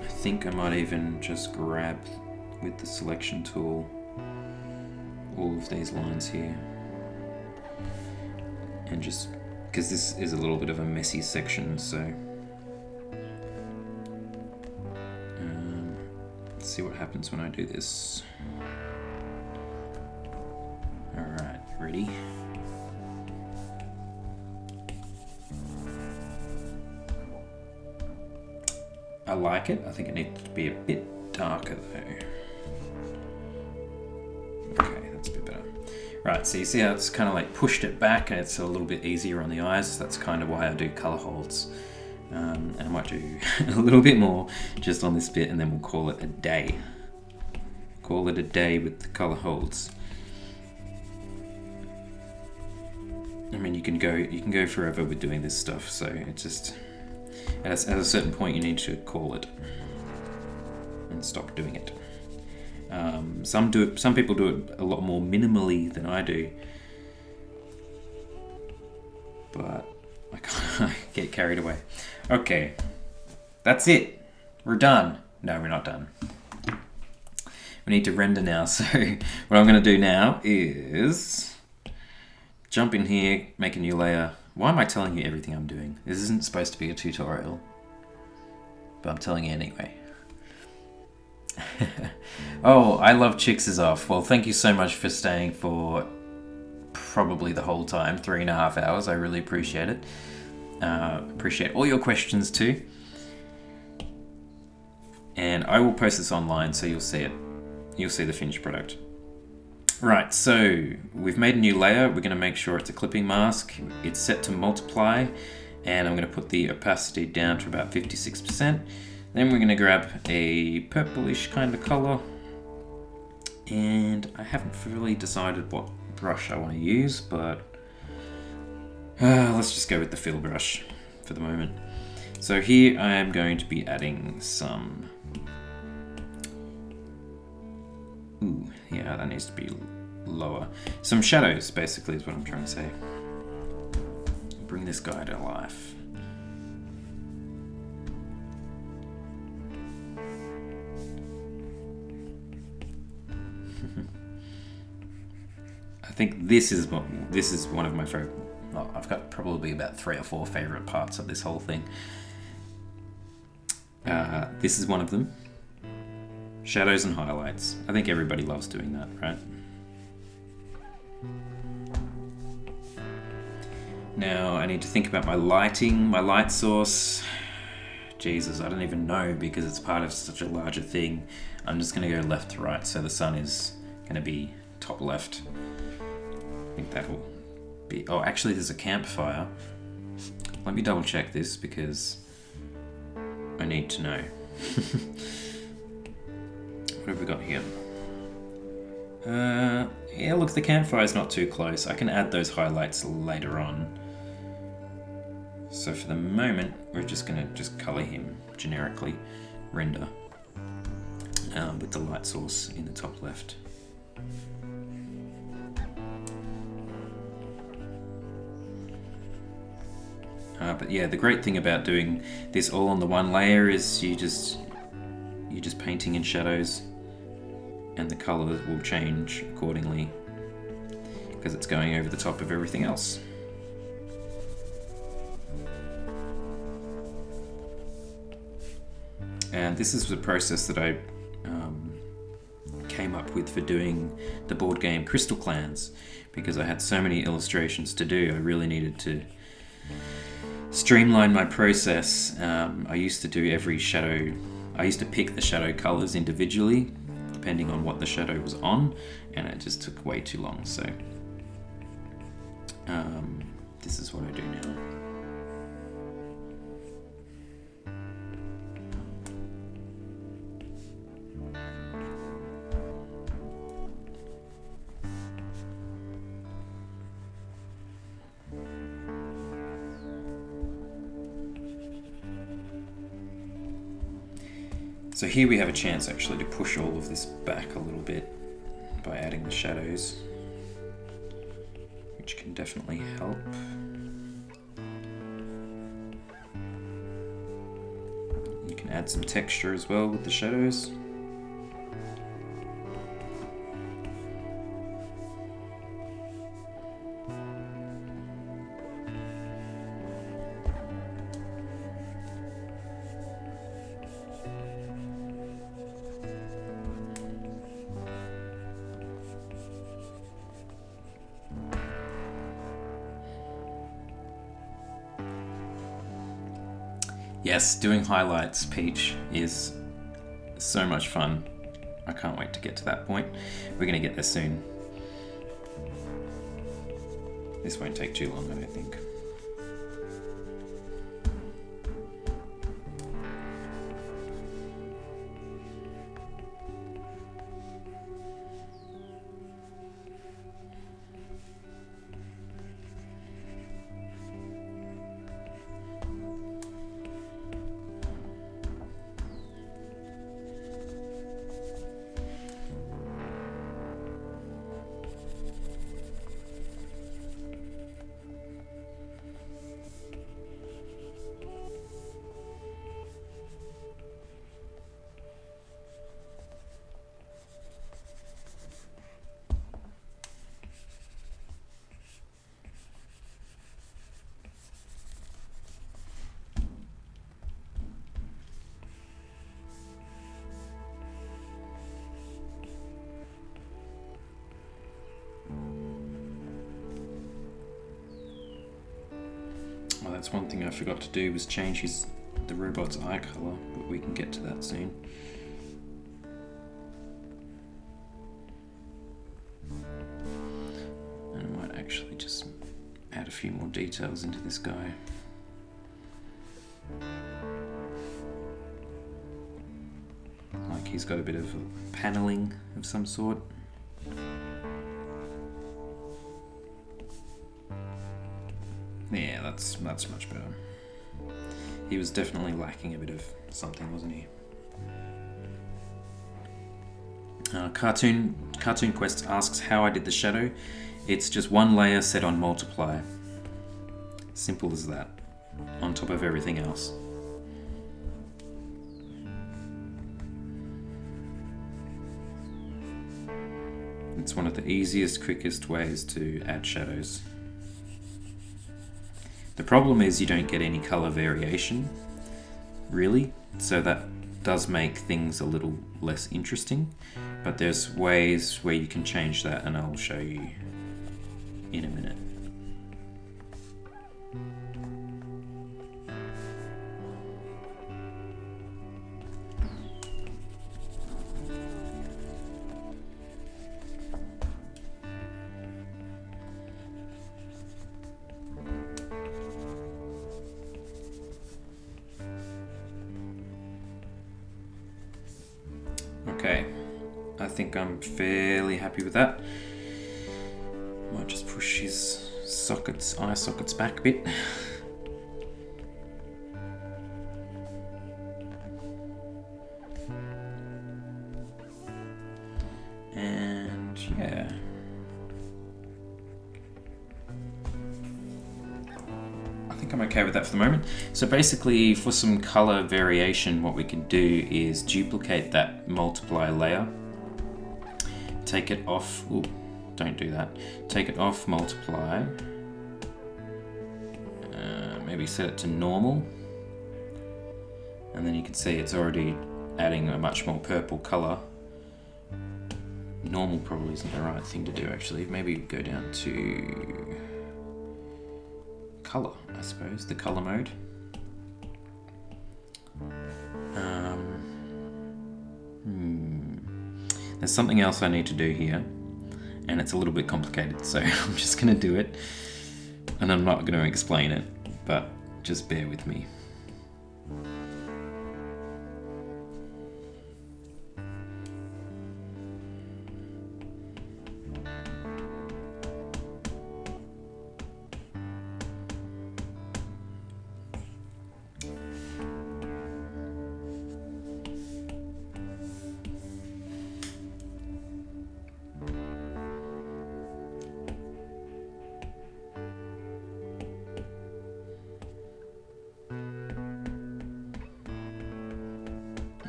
I think I might even just grab with the selection tool all of these lines here and just because this is a little bit of a messy section, so let's see what happens when I do this. Alright, ready? I like it. I think it needs to be a bit darker though. Okay, that's a bit better. Right, so you see how it's kind of like pushed it back and it's a little bit easier on the eyes. That's kind of why I do color holds. And I might do a little bit more just on this bit and then we'll call it a day. Call it a day with the color holds. I mean, you can go forever with doing this stuff, so it's just at a certain point you need to call it and stop doing it. Some people do it a lot more minimally than I do, but I can't get carried away. Okay, that's it. We're done. No, we're not done. We need to render now. So what I'm going to do now is jump in here, make a new layer. Why am I telling you everything I'm doing? This isn't supposed to be a tutorial, but I'm telling you anyway. Oh, I love Chicks is off. Well, thank you so much for staying for probably the whole time, 3.5 hours. I really appreciate it. Appreciate all your questions too. And I will post this online so you'll see it. You'll see the finished product. Right, so we've made a new layer. We're going to make sure it's a clipping mask. It's set to multiply, and I'm going to put the opacity down to about 56%. Then we're going to grab a purplish kind of color, and I haven't really decided what brush I want to use, but let's just go with the fill brush for the moment. So here I am going to be adding some... Ooh, yeah, that needs to be lower. Some shadows, basically, is what I'm trying to say. Bring this guy to life. I think this is one of my favorite. Well, I've got probably about 3 or 4 favorite parts of this whole thing. This is one of them. Shadows and highlights. I think everybody loves doing that, right? Now I need to think about my lighting, my light source. Jesus, I don't even know because it's part of such a larger thing. I'm just going to go left to right, so the sun is going to be top left. I think that'll be... Oh, actually there's a campfire. Let me double check this because I need to know. What have we got here? Yeah, look, the campfire's not too close. I can add those highlights later on. So for the moment, we're just going to just color him generically, render, with the light source in the top left. But yeah, the great thing about doing this all on the one layer is you're just painting in shadows, and the color will change accordingly because it's going over the top of everything else. And this is the process that I came up with for doing the board game Crystal Clans, because I had so many illustrations to do. I really needed to streamline my process. I used to do every shadow. I used to pick the shadow colors individually, depending on what the shadow was on, and it just took way too long. So this is what I do now. So here we have a chance actually to push all of this back a little bit by adding the shadows, which can definitely help. You can add some texture as well with the shadows. Yes, doing highlights, Peach, is so much fun. I can't wait to get to that point. We're going to get there soon. This won't take too long, I don't think. that's one thing I forgot to do, was change the robot's eye color, but we can get to that soon. And I might actually just add a few more details into this guy. Like he's got a bit of paneling of some sort. Yeah, that's much better. He was definitely lacking a bit of something, wasn't he? Cartoon Quest asks how I did the shadow. It's just one layer set on multiply. Simple as that. On top of everything else. It's one of the easiest, quickest ways to add shadows. The problem is you don't get any color variation, really, so that does make things a little less interesting, but there's ways where you can change that, and I'll show you in a minute. Okay, I think I'm fairly happy with that. Might just push his eye sockets back a bit. And yeah. I think I'm okay with that for the moment. So basically, for some color variation, what we can do is duplicate that multiply layer. Take it off. Ooh, don't do that. Take it off multiply. Maybe set it to normal. And then you can see it's already adding a much more purple color. Normal probably isn't the right thing to do, actually. Maybe go down to color, I suppose, the color mode. There's something else I need to do here, and it's a little bit complicated, so I'm just going to do it, and I'm not going to explain it, but just bear with me.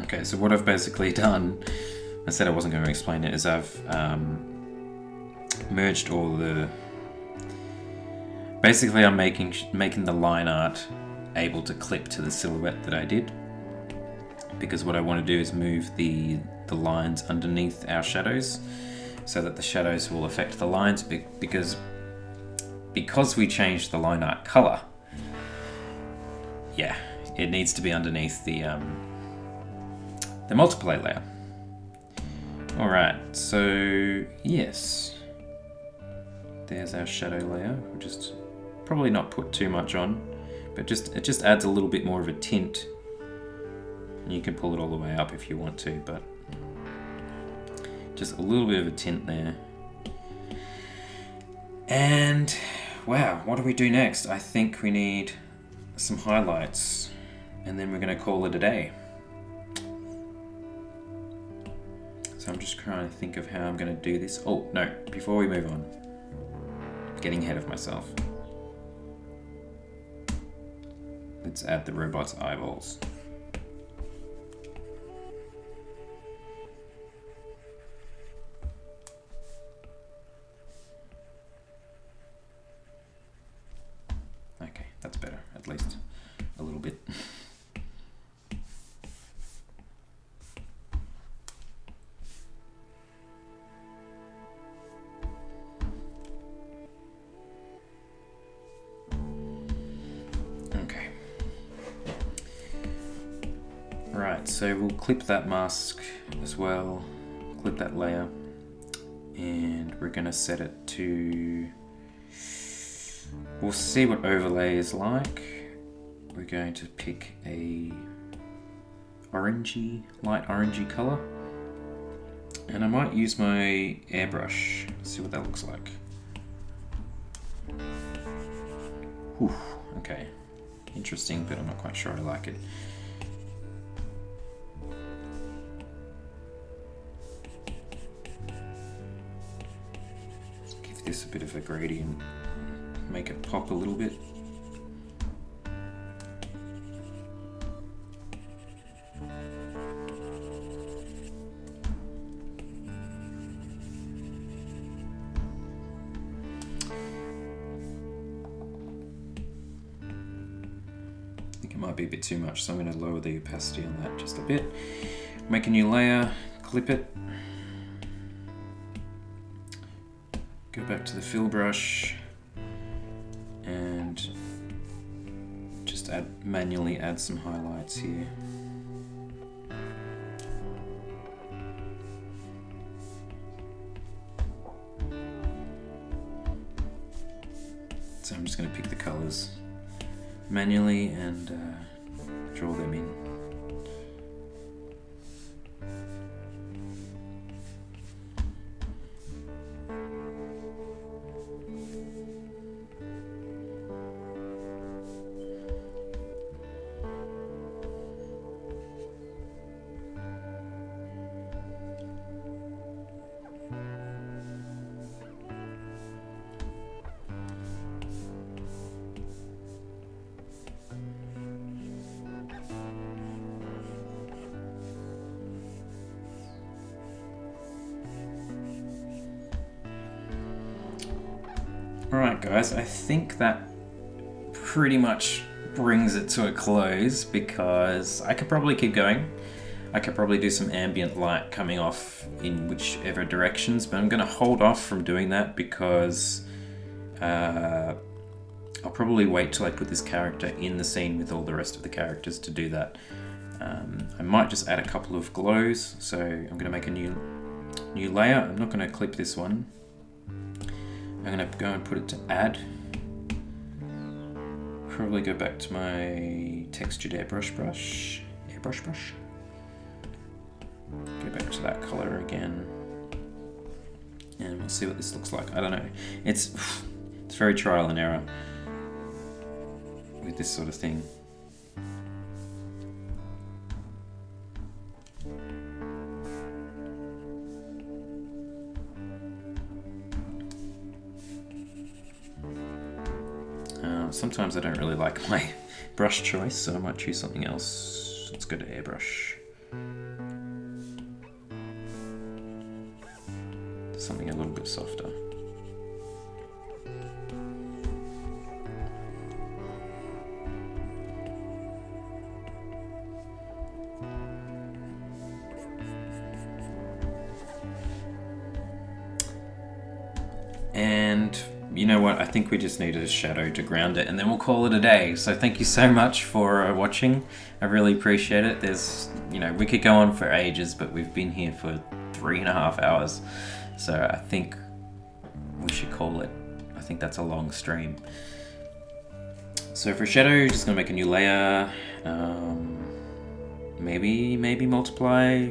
Okay, so what I've basically done, I said I wasn't going to explain it, is I've merged all the... Basically I'm making the line art able to clip to the silhouette that I did, because what I want to do is move the lines underneath our shadows so that the shadows will affect the lines, because we changed the line art color, yeah, it needs to be underneath the multiply layer. Alright, so yes, there's our shadow layer. We'll just probably not put too much on, but it just adds a little bit more of a tint. And you can pull it all the way up if you want to, but just a little bit of a tint there. And wow, what do we do next? I think we need some highlights, and then we're going to call it a day. So I'm just trying to think of how I'm going to do this. Oh, no, before we move on, getting ahead of myself. Let's add the robot's eyeballs. Okay, that's better, at least a little bit. So we'll clip that mask as well, clip that layer, and we're going to set it to, we'll see what overlay is like. We're going to pick a orangey, light orangey color, and I might use my airbrush, see what that looks like. Whew, okay, interesting, but I'm not quite sure I like it. Let's give this a bit of a gradient, make it pop a little bit. Might be a bit too much, so I'm going to lower the opacity on that just a bit. Make a new layer, clip it, go back to the fill brush, and just manually add some highlights here. So I'm just going to pick the colors manually and draw them in. Alright guys, I think that pretty much brings it to a close, because I could probably keep going. I could probably do some ambient light coming off in whichever directions, but I'm going to hold off from doing that because I'll probably wait till I put this character in the scene with all the rest of the characters to do that. I might just add a couple of glows, so I'm going to make a new layer. I'm not going to clip this one. I'm going to go and put it to add. Probably go back to my textured airbrush brush. Go back to that color again. And we'll see what this looks like. I don't know. It's very trial and error with this sort of thing. Sometimes I don't really like my brush choice, so I might choose something else. Let's go to airbrush. Something a little bit softer. And you know what, I think we just need a shadow to ground it, and then we'll call it a day. So thank you so much for watching. I really appreciate it. There's, we could go on for ages, but we've been here for 3.5 hours. So I think we should call it. I think that's a long stream. So for shadow, just gonna make a new layer. Maybe multiply.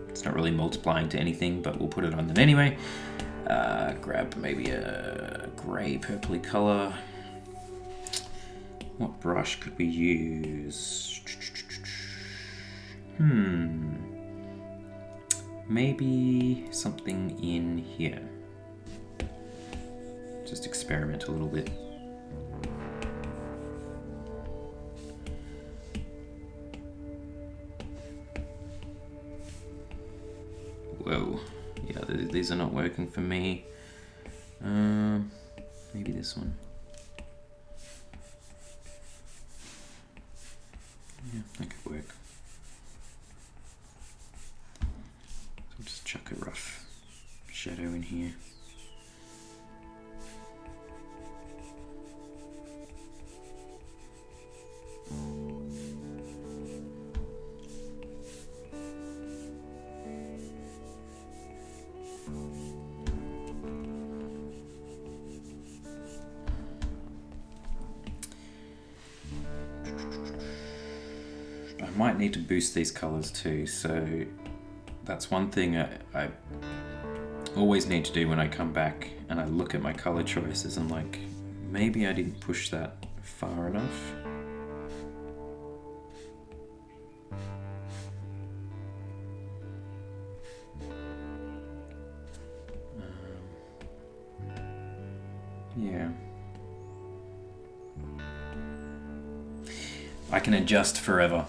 It's not really multiplying to anything, but we'll put it on them anyway. Grab maybe a grey purpley colour. What brush could we use? Maybe something in here. Just experiment a little bit. Whoa. Yeah, these are not working for me. Maybe this one. Yeah, that could work. So I'll just chuck a rough shadow in here. might need to boost these colors too, so that's one thing I always need to do when I come back and I look at my color choices. I'm like, maybe I didn't push that far enough. Yeah. I can adjust forever.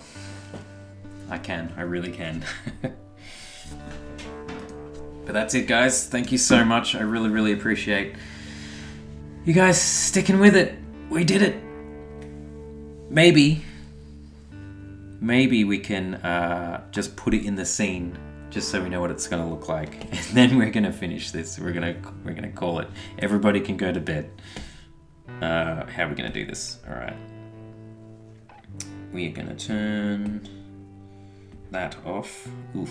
I really can. But that's it, guys. Thank you so much. I really, really appreciate you guys sticking with it. We did it. Maybe we can just put it in the scene, just so we know what it's gonna look like, and then we're gonna finish this. We're gonna call it. Everybody can go to bed. How are we gonna do this? All right. We are gonna turn that off. Oof.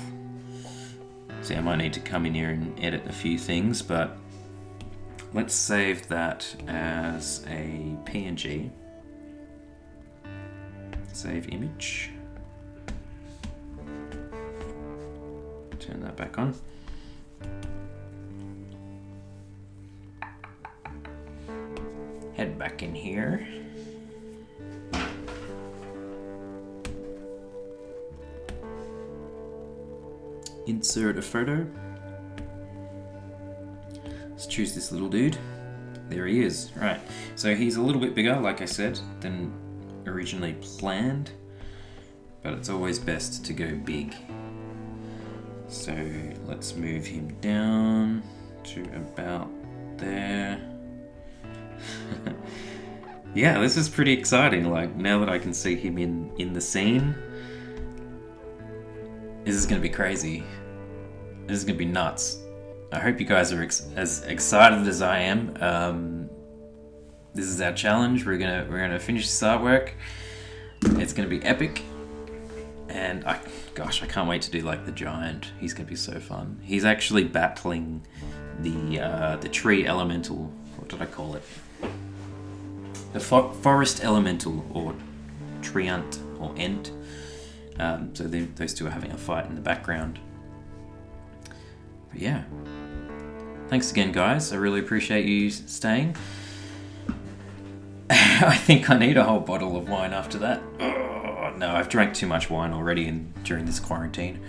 See, I might need to come in here and edit a few things, but let's save that as a PNG. Save image. Turn that back on. Head back in here. Insert a photo. Let's choose this little dude. There he is. Right. So he's a little bit bigger, like I said, than originally planned, but it's always best to go big. So let's move him down to about there. Yeah, this is pretty exciting. Like, now that I can see him in the scene, this is gonna be crazy. This is gonna be nuts. I hope you guys are as excited as I am. This is our challenge. We're gonna finish this artwork. It's gonna be epic, and I can't wait to do like the giant. He's gonna be so fun. He's actually battling the tree elemental. What did I call it? The forest elemental, or treant, or ent. So those two are having a fight in the background. But yeah. Thanks again, guys. I really appreciate you staying. I think I need a whole bottle of wine after that. Oh, no, I've drank too much wine already during this quarantine.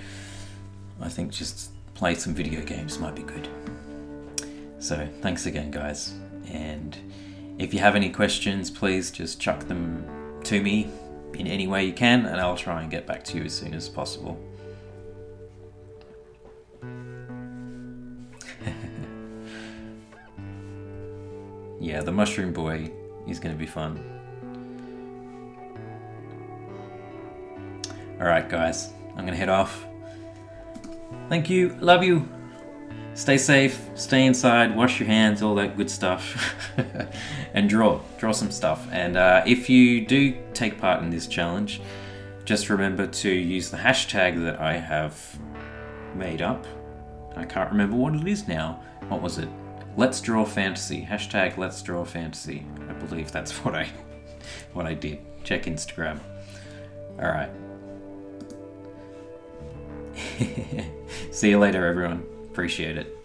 I think just play some video games might be good. So thanks again, guys. And if you have any questions, please just chuck them to me in any way you can, and I'll try and get back to you as soon as possible. Yeah, the Mushroom Boy is going to be fun. Alright, guys, I'm going to head off. Thank you, love you. Stay safe, stay inside, wash your hands, all that good stuff. And draw some stuff. And if you do take part in this challenge, just remember to use the hashtag that I have made up. I can't remember what it is now. What was it? Let's Draw Fantasy. Hashtag Let's Draw Fantasy. I believe that's what I did. Check Instagram. Alright. See you later, everyone. Appreciate it.